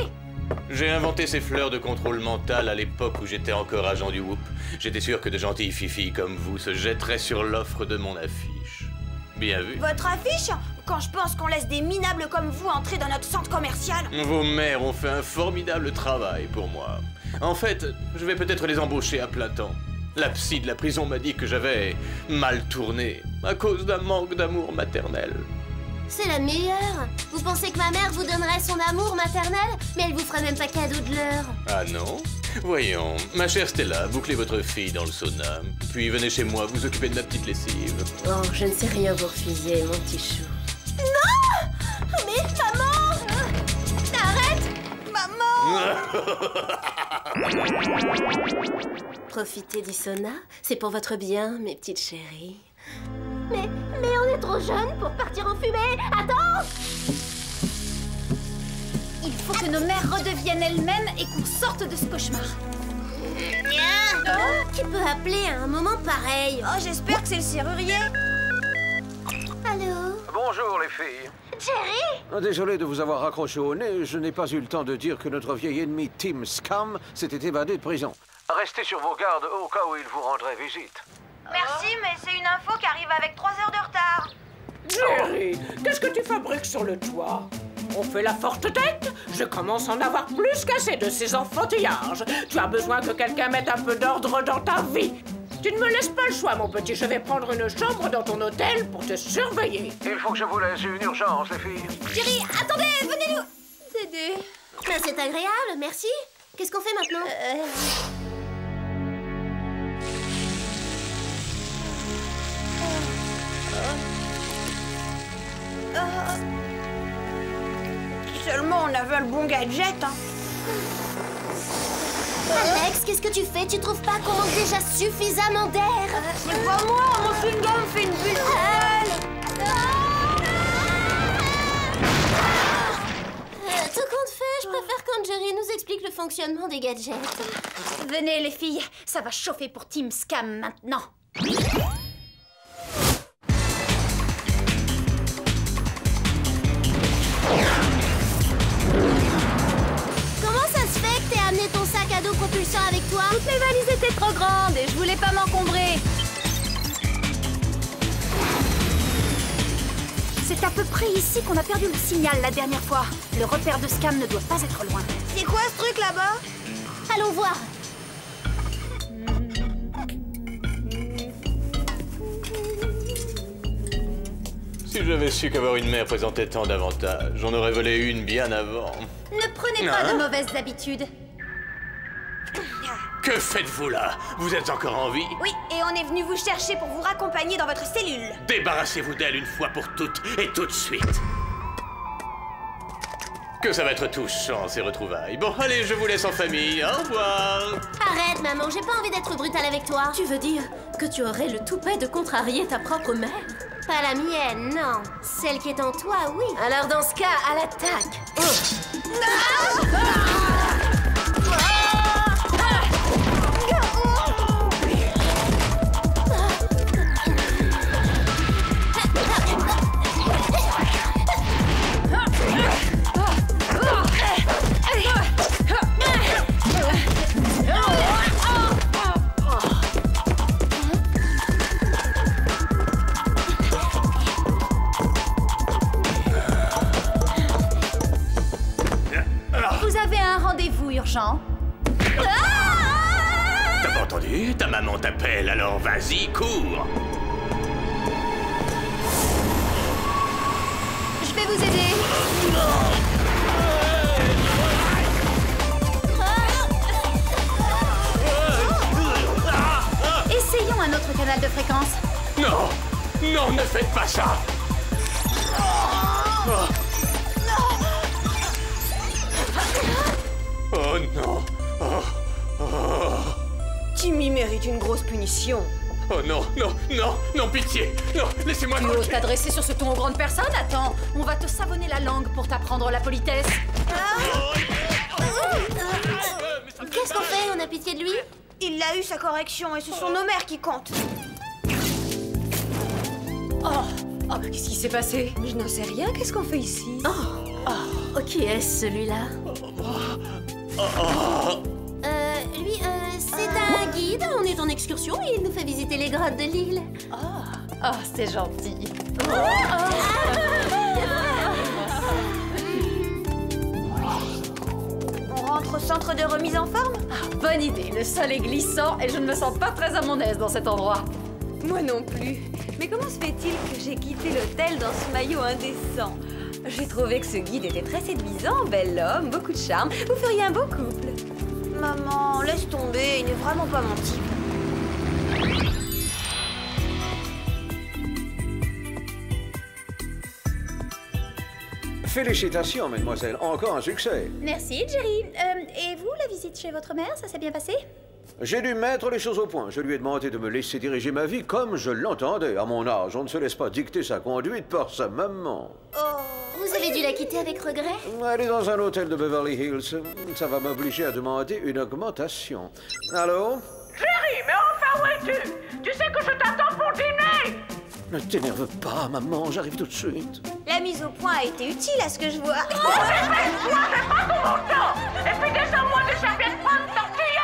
J'ai inventé ces fleurs de contrôle mental à l'époque où j'étais encore agent du Whoop. J'étais sûr que de gentilles fifilles comme vous se jetteraient sur l'offre de mon affiche. Bien vu. Votre affiche? Quand je pense qu'on laisse des minables comme vous entrer dans notre centre commercial. Vos mères ont fait un formidable travail pour moi. En fait, je vais peut-être les embaucher à plein temps. La psy de la prison m'a dit que j'avais mal tourné à cause d'un manque d'amour maternel. C'est la meilleure. Vous pensez que ma mère vous donnerait son amour maternel, mais elle vous ferait même pas cadeau de l'heure. Ah non? Voyons, ma chère Stella, bouclez votre fille dans le sauna, puis venez chez moi vous occuper de ma petite lessive. Oh, je ne sais rien vous refuser, mon petit chou. Non! Mais maman! Arrête! Maman! Profitez du sauna, c'est pour votre bien, mes petites chéries. Mais on est trop jeunes pour partir en fumée. Attends! Il faut que nos mères redeviennent elles-mêmes et qu'on sorte de ce cauchemar. Qui peut appeler à un moment pareil? Oh, j'espère que c'est le serrurier. Allô? Bonjour les filles. Jerry? Désolé de vous avoir raccroché au nez, je n'ai pas eu le temps de dire que notre vieil ennemi Team Scam s'était évadé de prison. Restez sur vos gardes au cas où il vous rendrait visite. Merci, mais c'est une info qui arrive avec 3 heures de retard. Jerry, qu'est-ce que tu fabriques sur le toit? On fait la forte tête? Je commence à en avoir plus qu'assez de ces enfantillages. Tu as besoin que quelqu'un mette un peu d'ordre dans ta vie. Tu ne me laisses pas le choix, mon petit. Je vais prendre une chambre dans ton hôtel pour te surveiller. Il faut que je vous laisse, une urgence, les filles. Jerry, attendez, venez nous aider. Mais c'est agréable, merci. Qu'est-ce qu'on fait maintenant? Seulement on avait le bon gadget, hein. Alex, qu'est-ce que tu fais? Tu trouves pas qu'on manque déjà suffisamment d'air? C'est pas moi, mon chewing-gum fait une bulle. Tout compte fait, je préfère quand Jerry nous explique le fonctionnement des gadgets. Venez les filles, ça va chauffer pour Team Scam maintenant. Comment ça se fait que t'aies amené ton sac à dos propulsant avec toi? Toutes les valises étaient trop grandes et C'est à peu près ici qu'on a perdu le signal la dernière fois. Le repère de Scam ne doit pas être loin. C'est quoi ce truc là-bas? Allons voir. Si j'avais su qu'avoir une mère présentait tant d'avantages, j'en aurais volé une bien avant. Ne prenez pas de mauvaises habitudes. Que faites-vous là? Vous êtes encore en vie? Oui, et on est venu vous chercher pour vous raccompagner dans votre cellule. Débarrassez-vous d'elle une fois pour toutes, et tout de suite. Que ça va être touchant, ces retrouvailles. Bon, allez, je vous laisse en famille. Au revoir. Arrête, maman, j'ai pas envie d'être brutale avec toi. Tu veux dire que tu aurais le toupet de contrarier ta propre mère? Pas la mienne, non. Celle qui est en toi, oui. Alors dans ce cas, à l'attaque. Vous avez un rendez-vous urgent. T'as pas entendu? Ta maman t'appelle, alors vas-y, cours. Je vais vous aider. Essayons un autre canal de fréquence. Non! Non, ne faites pas ça! Oh non! Timmy mérite une grosse punition. Oh non, non, non, non, pitié! Non, laissez-moi Tu oses tranquille. t'adresser sur ce ton aux grandes personnes? Attends, on va te savonner la langue pour t'apprendre la politesse. Qu'est-ce qu'on fait? On a pitié de lui? Il a eu sa correction et ce sont nos mères qui comptent. Oh, mais qu'est-ce qui s'est passé? Je n'en sais rien, qu'est-ce qu'on fait ici? Oh, qui est-ce celui-là? Lui, c'est un guide. On est en excursion et il nous fait visiter les grottes de l'île. Oh, c'est gentil. On rentre au centre de remise en forme? Bonne idée, le sol est glissant et je ne me sens pas très à mon aise dans cet endroit. Moi non plus. Mais comment se fait-il que j'ai quitté l'hôtel dans ce maillot indécent? J'ai trouvé que ce guide était très séduisant, bel homme, beaucoup de charme. Vous feriez un beau couple. Maman, laisse tomber, il n'est vraiment pas mon type. Félicitations, mademoiselle. Encore un succès. Merci, Jerry. Et vous, la visite chez votre mère, ça s'est bien passé? J'ai dû mettre les choses au point. Je lui ai demandé de me laisser diriger ma vie comme je l'entendais. À mon âge, on ne se laisse pas dicter sa conduite par sa maman. Vous avez dû la quitter avec regret? Elle est dans un hôtel de Beverly Hills. Ça va m'obliger à demander une augmentation. Allô? Jerry, mais enfin où es-tu? Tu sais que je t'attends pour dîner. Ne t'énerve pas, maman, j'arrive tout de suite. La mise au point a été utile à ce que je vois. Dépêche-toi, j'ai pas tout mon temps. Et puis descends-moi des serviettes propres tortillées.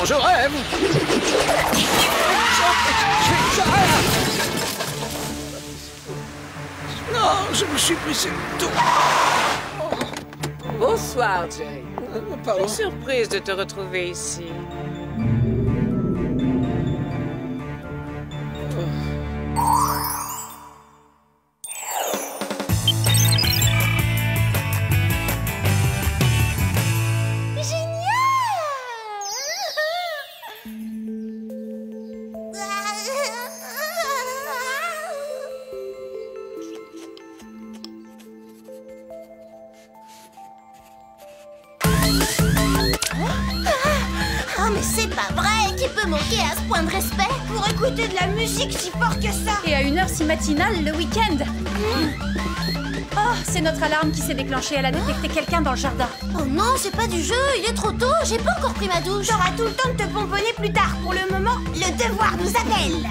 je rêve. Non, je me suis brisé le dos. Bonsoir, Jay. Pardon? Je suis surprise de te retrouver ici. Oh, mais c'est pas vrai! Qui peut manquer à ce point de respect? Pour écouter de la musique si fort que ça. Et à une heure si matinale le week-end. Oh, c'est notre alarme qui s'est déclenchée. Elle a détecté quelqu'un dans le jardin. Oh non, c'est pas du jeu, il est trop tôt, j'ai pas encore pris ma douche. T'auras tout le temps de te pomponner plus tard. Pour le moment, le devoir nous appelle.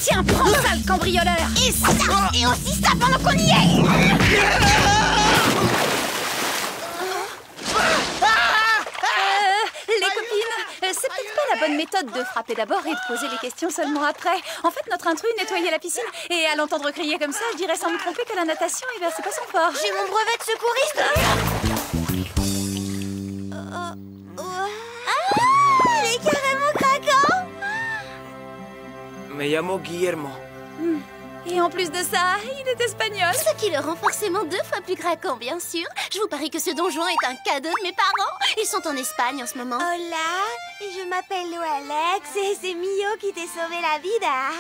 Tiens, prends ça, le cambrioleur. Et ça, et aussi ça pendant qu'on y est. Les copines, c'est peut-être pas la bonne méthode de frapper d'abord et de poser les questions seulement après. En fait, notre intrus nettoyait la piscine et à l'entendre crier comme ça, je dirais sans me tromper que la natation, eh ben, c'est pas son fort. J'ai mon brevet de secouriste. Il est carrément craquant. Me llamo Guillermo. Et en plus de ça, il est espagnol. Ce qui le rend forcément 2 fois plus craquant, bien sûr. Je vous parie que ce donjon est un cadeau de mes parents. Ils sont en Espagne en ce moment. Hola, je m'appelle Alex et c'est Mio qui t'est sauvé la vida.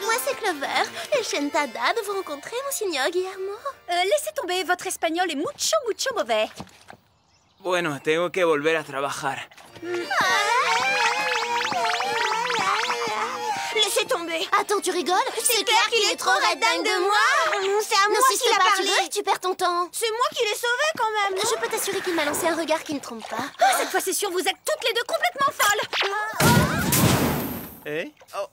Moi, c'est Clover. Et je suis encantada de vous rencontrer, Monsignor Guillermo. Laissez tomber, votre espagnol est mucho, mucho mauvais. Bueno, tengo que volver a trabajar. Laissez tomber. Attends, tu rigoles? C'est clair qu'il est trop red dingue de moi. C'est à moi si qu'il a parlé. Tu perds ton temps. C'est moi qui l'ai sauvé quand même. Je peux t'assurer qu'il m'a lancé un regard qui ne trompe pas. Ah, cette fois, c'est sûr, vous êtes toutes les deux complètement folles. Eh? Oh.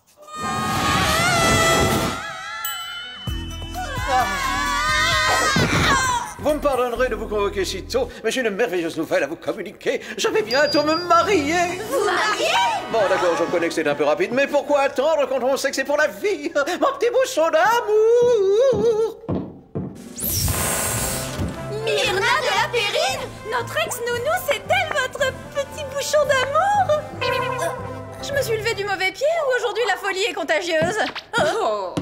Vous me pardonnerez de vous convoquer si tôt, mais j'ai une merveilleuse nouvelle à vous communiquer. Je vais bientôt me marier. Vous mariez? Bon, d'accord, je reconnais que c'est un peu rapide, mais pourquoi attendre quand on sait que c'est pour la vie? Mon petit bouchon d'amour. Myrna de la Périne? Notre ex-nounou, c'est elle, votre petit bouchon d'amour? Je me suis levée du mauvais pied ou aujourd'hui la folie est contagieuse? Oh.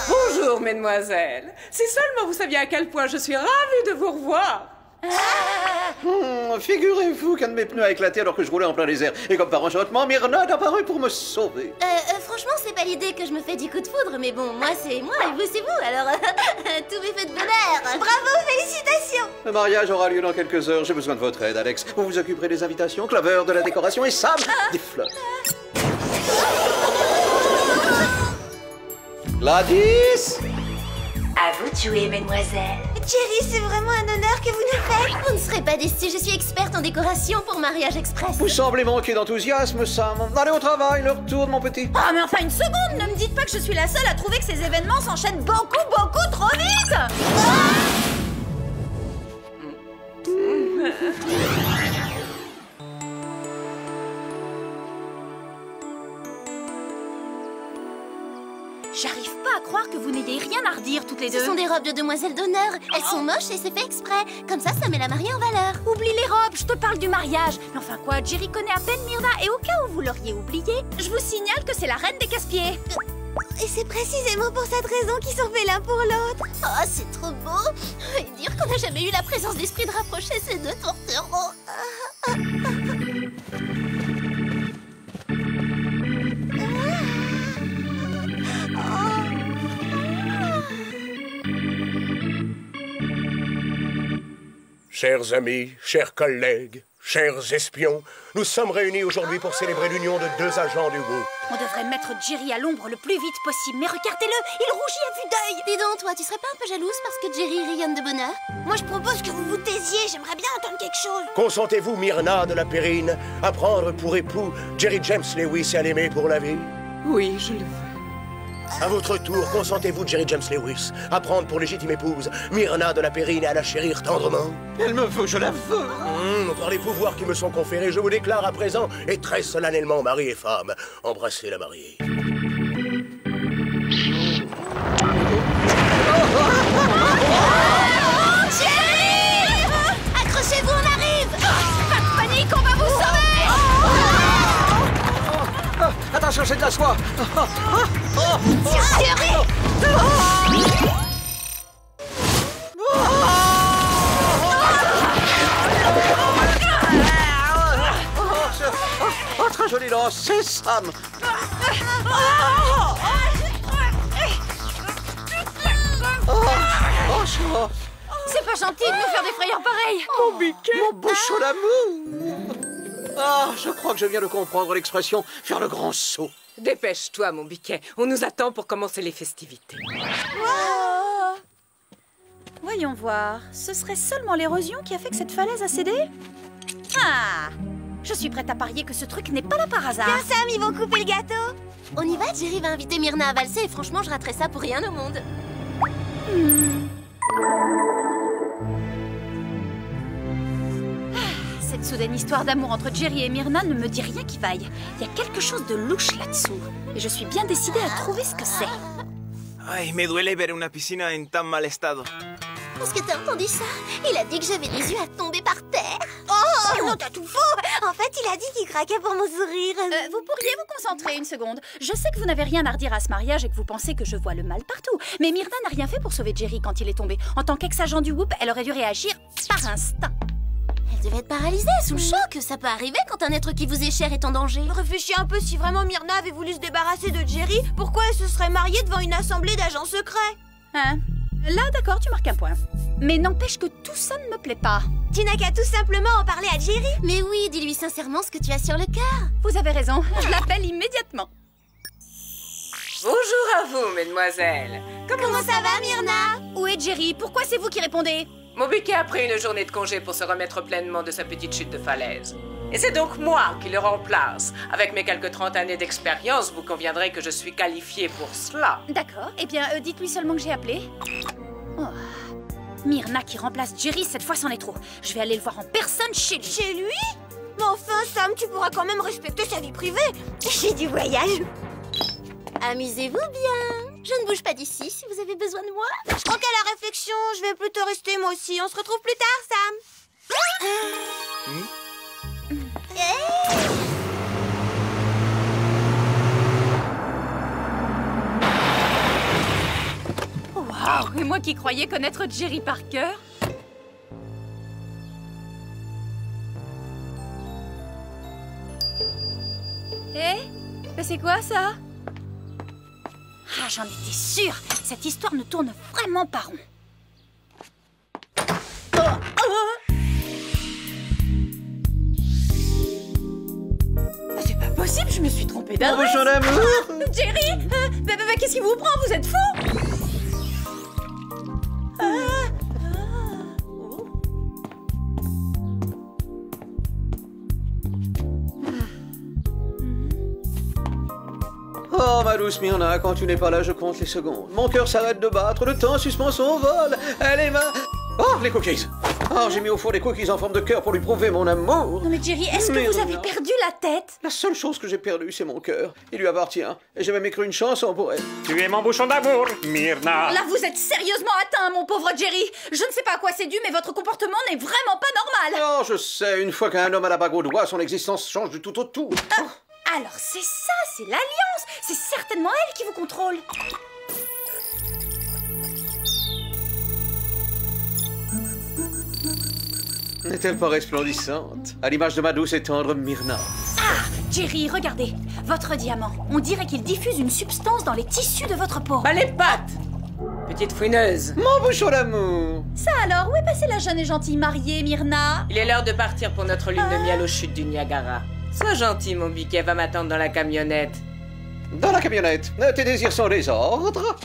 Bonjour, mesdemoiselles. Si seulement vous saviez à quel point je suis ravie de vous revoir. Figurez-vous qu'un de mes pneus a éclaté alors que je roulais en plein désert. Et comme par enchantement, Myrna est apparue pour me sauver. Franchement, c'est pas l'idée que je me fais du coup de foudre, mais bon, moi c'est moi et vous c'est vous, alors tout m'est fait de bonheur. Bravo, félicitations. Le mariage aura lieu dans quelques heures. J'ai besoin de votre aide, Alex. Vous vous occuperez des invitations, Clover de la décoration et Sam des fleurs. Gladys! À vous de jouer, mesdemoiselles. Jerry, c'est vraiment un honneur que vous nous faites. Vous ne serez pas déçus, je suis experte en décoration pour Mariage Express. Vous semblez manquer d'enthousiasme, Sam. Allez au travail, le retour, mon petit. Ah, mais enfin, une seconde! Ne me dites pas que je suis la seule à trouver que ces événements s'enchaînent beaucoup, beaucoup trop vite! J'arrive pas à croire que vous n'ayez rien à redire toutes les deux. Ce sont des robes de demoiselles d'honneur. Elles sont moches et c'est fait exprès. Comme ça met la mariée en valeur. Oublie les robes, je te parle du mariage. Mais enfin quoi, Jerry connaît à peine Myrna et au cas où vous l'auriez oublié, je vous signale que c'est la reine des casse-pieds. Et c'est précisément pour cette raison qu'ils sont faits l'un pour l'autre. Oh, c'est trop beau. Et dire qu'on n'a jamais eu la présence d'esprit de rapprocher ces deux tourtereaux. Chers amis, chers collègues, chers espions, nous sommes réunis aujourd'hui pour célébrer l'union de 2 agents du groupe. On devrait mettre Jerry à l'ombre le plus vite possible, mais regardez-le, il rougit à vue d'œil. Dis donc, toi, tu serais pas un peu jalouse parce que Jerry rayonne de bonheur? Moi, je propose que vous vous taisiez, j'aimerais bien entendre quelque chose. Consentez-vous, Myrna de la Périne, à prendre pour époux Jerry James Lewis et à l'aimer pour la vie? Oui, je le veux. À votre tour, consentez-vous, Jerry James Lewis, à prendre pour légitime épouse Myrna de la Périne et à la chérir tendrement? Elle me veut, je la veux. Par les pouvoirs qui me sont conférés, je vous déclare à présent et très solennellement mari et femme. Embrassez la mariée. Jerry! Accrochez-vous, on arrive! Pas de panique, on va vous sauver! Attention, c'est de la soie. Jerry! Oh, très joli lance, c'est Sam. C'est pas gentil de nous faire des frayeurs pareilles. Mon biquet, mon bouchon d'amour. Ah, je crois que je viens de comprendre l'expression « faire le grand saut ». Dépêche-toi, mon biquet. On nous attend pour commencer les festivités. Voyons voir. Ce serait seulement l'érosion qui a fait que cette falaise a cédé? Ah! Je suis prête à parier que ce truc n'est pas là par hasard. Tiens, Sam, ils vont couper le gâteau. On y va, Jerry va inviter Myrna à valser et franchement, je raterais ça pour rien au monde. Cette soudaine histoire d'amour entre Jerry et Myrna ne me dit rien qui vaille. Il y a quelque chose de louche là-dessous. Et je suis bien décidée à trouver ce que c'est. Ay, me duele ver una piscina en tan mal estado. Est-ce que t'as entendu ça? Il a dit que j'avais des yeux à tomber par terre. Oh non, t'as tout faux. En fait, il a dit qu'il craquait pour mon sourire. Vous pourriez vous concentrer une seconde? Je sais que vous n'avez rien à redire à ce mariage et que vous pensez que je vois le mal partout. Mais Myrna n'a rien fait pour sauver Jerry quand il est tombé. En tant qu'ex-agent du Whoop, elle aurait dû réagir par instinct. Elle devait être paralysée, sous le choc. Ça peut arriver quand un être qui vous est cher est en danger. Réfléchis un peu, si vraiment Myrna avait voulu se débarrasser de Jerry, pourquoi elle se serait mariée devant une assemblée d'agents secrets? Hein? Là, d'accord, tu marques un point. Mais n'empêche que tout ça ne me plaît pas. Tu n'as qu'à tout simplement en parler à Jerry. Mais oui, dis-lui sincèrement ce que tu as sur le cœur. Vous avez raison, je l'appelle immédiatement. Bonjour à vous, mesdemoiselles. Comment ça va, Myrna? Où est Jerry? Pourquoi c'est vous qui répondez? Mon biquet a pris une journée de congé pour se remettre pleinement de sa petite chute de falaise. Et c'est donc moi qui le remplace. Avec mes quelques 30 années d'expérience, vous conviendrez que je suis qualifiée pour cela. D'accord. Eh bien, dites-lui seulement que j'ai appelé. Oh. Myrna qui remplace Jerry, cette fois c'en est trop. Je vais aller le voir en personne chez lui. Chez lui? Mais enfin, Sam, tu pourras quand même respecter sa vie privée. J'ai du voyage. Amusez-vous bien. Je ne bouge pas d'ici si vous avez besoin de moi. Je crois qu'à la réflexion, je vais plutôt rester moi aussi. On se retrouve plus tard, Sam. Waouh! Et moi qui croyais connaître Jerry par cœur. Mais c'est quoi ça? Ah, j'en étais sûre. Cette histoire ne tourne vraiment pas rond. C'est pas possible, je me suis trompée d'adresse. Bonjour d'amour. Jerry, qu'est-ce qui vous prend? Vous êtes fou? Oh, ma douce Myrna, quand tu n'es pas là, je compte les secondes. Mon cœur s'arrête de battre, le temps suspend son vol. Elle est ma... Oh, les cookies. Oh, j'ai mis au four des cookies en forme de cœur pour lui prouver mon amour. Non mais Jerry, est-ce que vous avez perdu la tête? La seule chose que j'ai perdue, c'est mon cœur. Il lui appartient. Et j'ai même écrit une chanson pour elle. Tu es mon bouchon d'amour, Myrna. Là, vous êtes sérieusement atteint, mon pauvre Jerry. Je ne sais pas à quoi c'est dû, mais votre comportement n'est vraiment pas normal. Oh, je sais, une fois qu'un homme a la bague au doigt, son existence change du tout au tout. Alors c'est ça, c'est l'alliance. C'est certainement elle qui vous contrôle. N'est-elle pas resplendissante? À l'image de ma douce et tendre Myrna. Ah, Jerry, regardez. Votre diamant. On dirait qu'il diffuse une substance dans les tissus de votre peau. Bah les pattes! Petite fouineuse. Mon bouchon d'amour. Ça alors, où est passée la jeune et gentille mariée, Myrna? Il est l'heure de partir pour notre lune de miel aux chutes du Niagara. Sois gentil, mon biquet, va m'attendre dans la camionnette. Dans la camionnette? Tes désirs sont des ordres?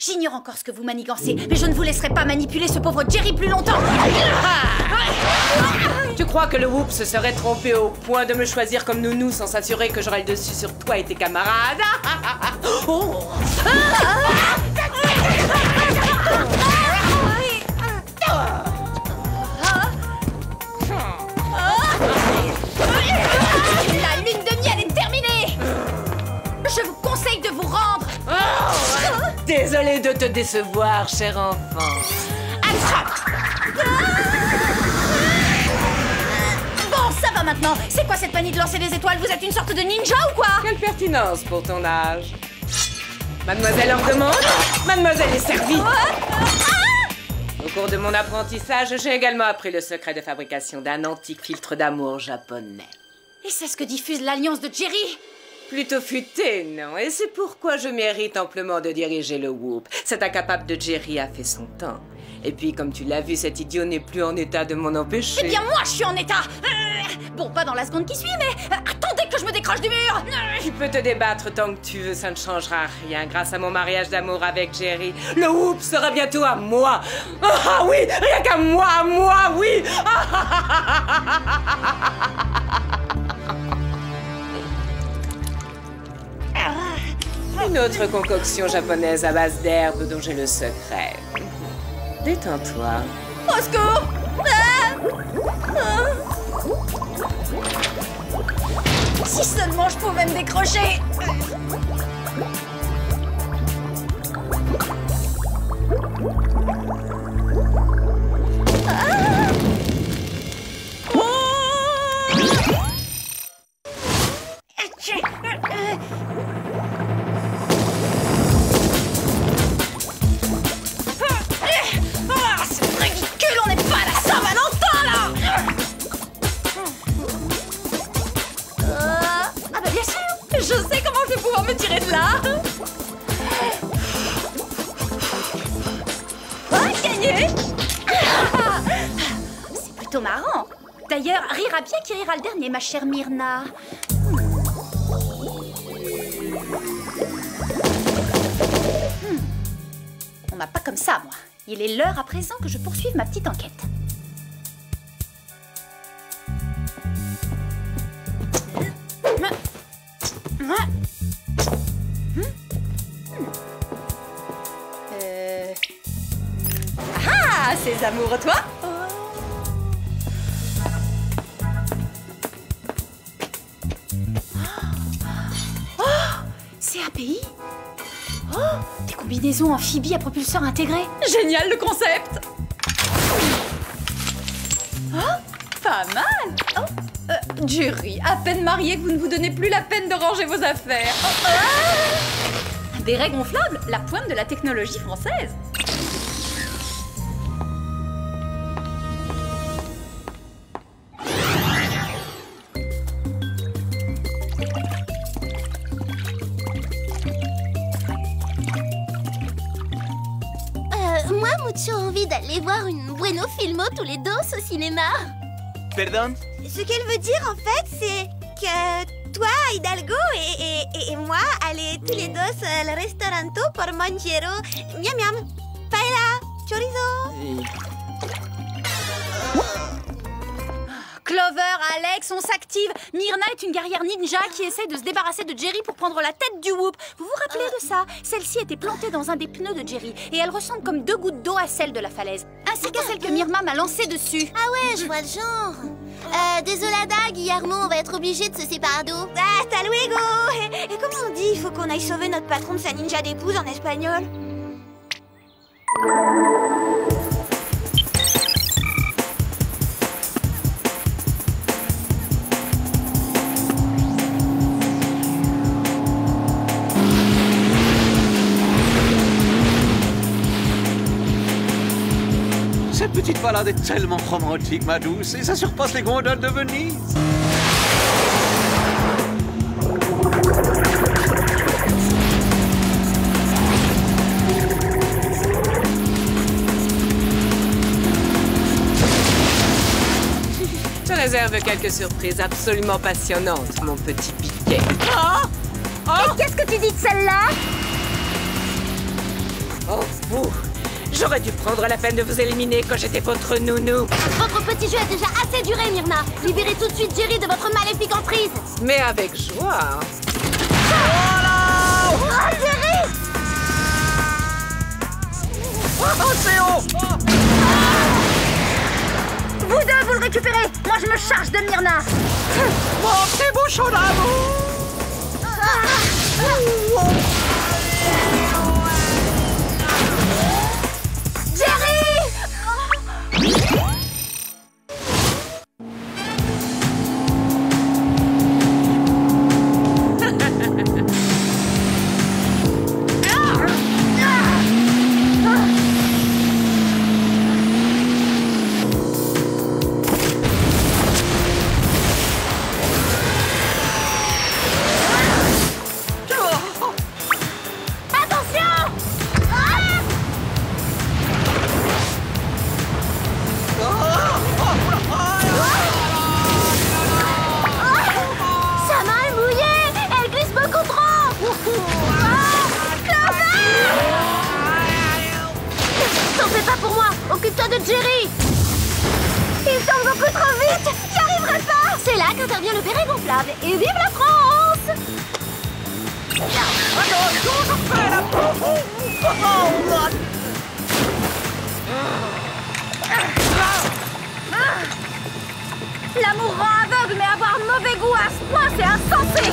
J'ignore encore ce que vous manigancez, mais je ne vous laisserai pas manipuler ce pauvre Jerry plus longtemps. Tu crois que le Whoop se serait trompé au point de me choisir comme nounou sans s'assurer que j'aurais le dessus sur toi et tes camarades? Oh. La lune de miel est terminée. Je vous conseille de vous rendre. Désolée de te décevoir, cher enfant. Attrape. Bon, ça va maintenant. C'est quoi cette manie de lancer des étoiles? Vous êtes une sorte de ninja ou quoi? Quelle pertinence pour ton âge. Mademoiselle en demande. Mademoiselle est servie. Au cours de mon apprentissage, j'ai également appris le secret de fabrication d'un antique filtre d'amour japonais. Et c'est ce que diffuse l'alliance de Jerry? Plutôt futé, non? Et c'est pourquoi je mérite amplement de diriger le Whoop. Cet incapable de Jerry a fait son temps. Et puis, comme tu l'as vu, cet idiot n'est plus en état de m'en empêcher. Eh bien, moi, je suis en état. Bon, pas dans la seconde qui suit, mais attendez que je me décroche du mur. Tu peux te débattre tant que tu veux, ça ne changera rien. Grâce à mon mariage d'amour avec Jerry, le Whoop sera bientôt à moi. Ah oui, rien qu'à moi, oui. Une autre concoction japonaise à base d'herbes dont j'ai le secret. Détends-toi. Au secours! Si seulement je pouvais me décrocher! C'est ridicule, on n'est pas à la Saint-Valentin là! Ah bah bien sûr, je sais comment je vais pouvoir me tirer de là. Gagné! C'est plutôt marrant. D'ailleurs, rira bien qui rira le dernier, ma chère Myrna. On m'a pas comme ça, moi. Il est l'heure à présent que je poursuive ma petite enquête. Ah, ces amours, toi? Oh, c'est API? Oh, des combinaisons amphibies à propulseur intégré. Génial le concept. Oh, pas mal. Oh, Jerry, à peine marié que vous ne vous donnez plus la peine de ranger vos affaires. Oh, Un béret gonflable, la pointe de la technologie française. Moi, mucho envie d'aller voir une Bueno Filmo tous les dos au cinéma. Pardon? Ce qu'elle veut dire, en fait, c'est que toi, Hidalgo, et moi, aller tous les deux al restauranto por mangiero, miam miam, paella, chorizo. Clover, Alex, on s'active. Myrna est une guerrière ninja qui essaie de se débarrasser de Jerry pour prendre la tête du Whoop. Vous vous rappelez de ça? Celle-ci était plantée dans un des pneus de Jerry et elle ressemble comme 2 gouttes d'eau à celle de la falaise, ainsi qu'à celle que Myrna m'a lancée dessus. Ah ouais, je vois le genre. Désolada, Guillermo, on va être obligé de se séparer d'eau. Hasta luego. Et comment on dit? Il faut qu'on aille sauver notre patron de sa ninja d'épouse en espagnol. Cette petite balade est tellement romantique, ma douce, et ça surpasse les gondoles de Venise. Je réserve quelques surprises absolument passionnantes, mon petit piquet. Et qu'est-ce que tu dis de celle-là? Oh, vous! J'aurais dû prendre la peine de vous éliminer quand j'étais votre nounou. Votre petit jeu a déjà assez duré, Myrna. Libérez tout de suite Jerry de votre maléfique emprise. Mais avec joie. Oh, Jerry! Oh, c'est haut! Vous deux, vous le récupérez. Moi, je me charge de Myrna. Mon petit bouchon d'amour! Jerry! Occupe-toi de Jerry! Il tombe beaucoup trop vite! J'y arriverai pas! C'est là qu'intervient le béret gonflable. Et vive la France! L'amour rend aveugle, mais avoir mauvais goût à ce point, c'est insensé!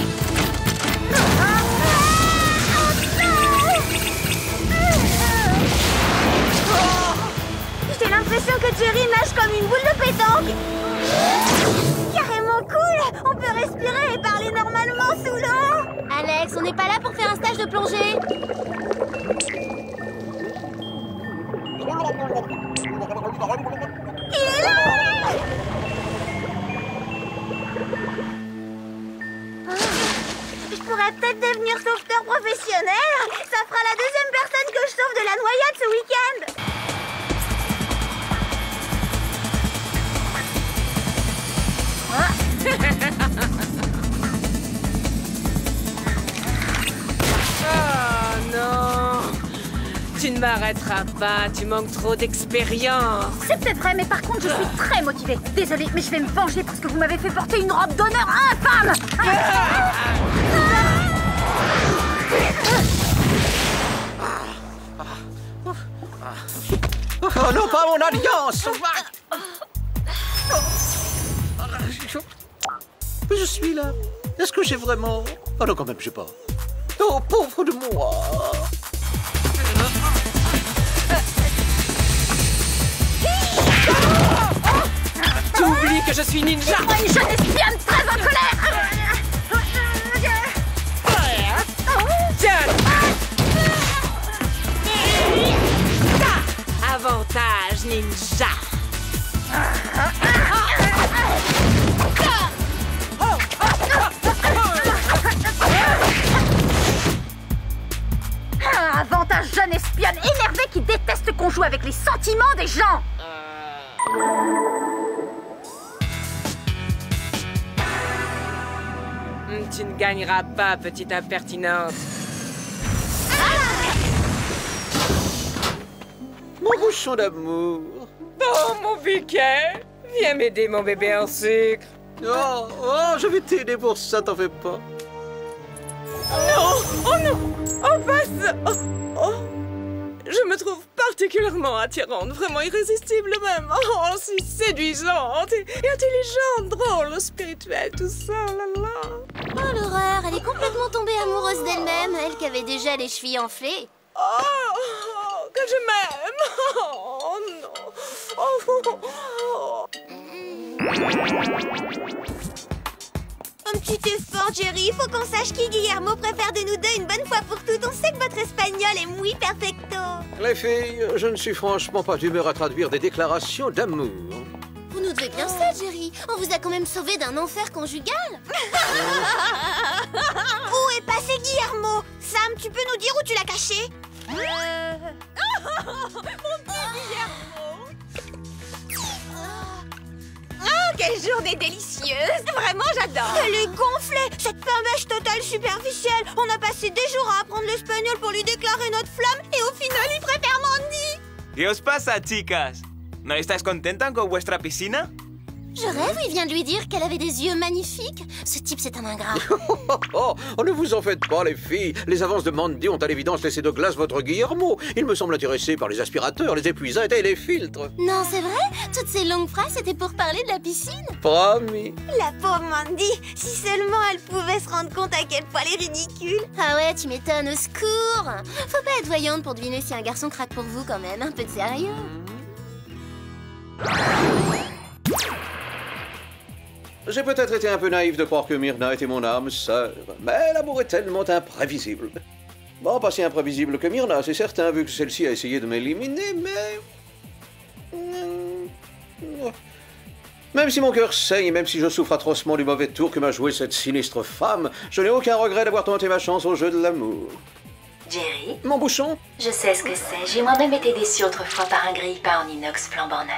J'ai l'impression que Jerry nage comme une boule de pétanque. Carrément cool. On peut respirer et parler normalement sous l'eau. Alex, on n'est pas là pour faire un stage de plongée. Il est là. Je pourrais peut-être devenir sauveteur professionnel. Ça fera la deuxième personne que je sauve de la noyade ce week-end. Oh non! Tu ne m'arrêteras pas, tu manques trop d'expérience. C'est peut-être vrai, mais par contre, je suis très motivée. Désolée, mais je vais me venger parce que vous m'avez fait porter une robe d'honneur infâme. Oh non, pas mon alliance! Je suis là. Est-ce que j'ai vraiment... Oh non, quand même, je sais pas. Oh, pauvre de moi. Tu oublies que je suis ninja. Moi, une jeune espionne très en colère. Avantage ninja. Avantage jeune espionne énervée qui déteste qu'on joue avec les sentiments des gens. Tu ne gagneras pas, petite impertinente. Mon bouchon d'amour. Oh, mon piquet. Viens m'aider, mon bébé en sucre. Oh, je vais t'aider pour ça, t'en fais pas. Non! Oh non! Oh, pas ça! Oh. Je me trouve particulièrement attirante, vraiment irrésistible même. Oh, si séduisante et intelligente, drôle, spirituelle, tout ça, là là. Oh, l'horreur, elle est complètement tombée amoureuse d'elle-même, elle qui avait déjà les chevilles enflées. Oh, que je m'aime! Oh non! Oh. Un petit effort, Jerry. Il faut qu'on sache qui Guillermo préfère de nous deux une bonne fois pour toutes. On sait que votre espagnol est muy perfecto. Les filles, je ne suis franchement pas d'humeur à traduire des déclarations d'amour. Vous nous devez bien ça, Jerry. On vous a quand même sauvé d'un enfer conjugal. Où est passé Guillermo? Sam, tu peux nous dire où tu l'as caché? Mon petit Guillermo! Ok, quelle journée délicieuse! Vraiment, j'adore! Elle est gonflée! Cette pain-bêche totale superficielle! On a passé des jours à apprendre l'espagnol pour lui déclarer notre flamme et au final, il préfère Mandy! ¿Qué os pasa, chicas? ¿No estáis contentas con vuestra piscina? Je rêve, il vient de lui dire qu'elle avait des yeux magnifiques. Ce type, c'est un ingrat. Oh, ne vous en faites pas, les filles. Les avances de Mandy ont à l'évidence laissé de glace votre Guillermo. Il me semble intéressé par les aspirateurs, les épuisantes et les filtres. Non, c'est vrai? Toutes ces longues phrases, c'était pour parler de la piscine. Promis. La pauvre Mandy! Si seulement elle pouvait se rendre compte à quel point elle est ridicule! Ah ouais, tu m'étonnes, au secours! Faut pas être voyante pour deviner si un garçon craque pour vous quand même, un peu de sérieux. J'ai peut-être été un peu naïf de croire que Myrna était mon âme sœur, mais l'amour est tellement imprévisible. Bon, pas si imprévisible que Myrna, c'est certain, vu que celle-ci a essayé de m'éliminer, mais... Même si mon cœur saigne et même si je souffre atrocement du mauvais tour que m'a joué cette sinistre femme, je n'ai aucun regret d'avoir tenté ma chance au jeu de l'amour. Jerry? Mon bouchon? Je sais ce que c'est. J'ai moi-même été déçue autrefois par un grille-pain en inox flambant neuf.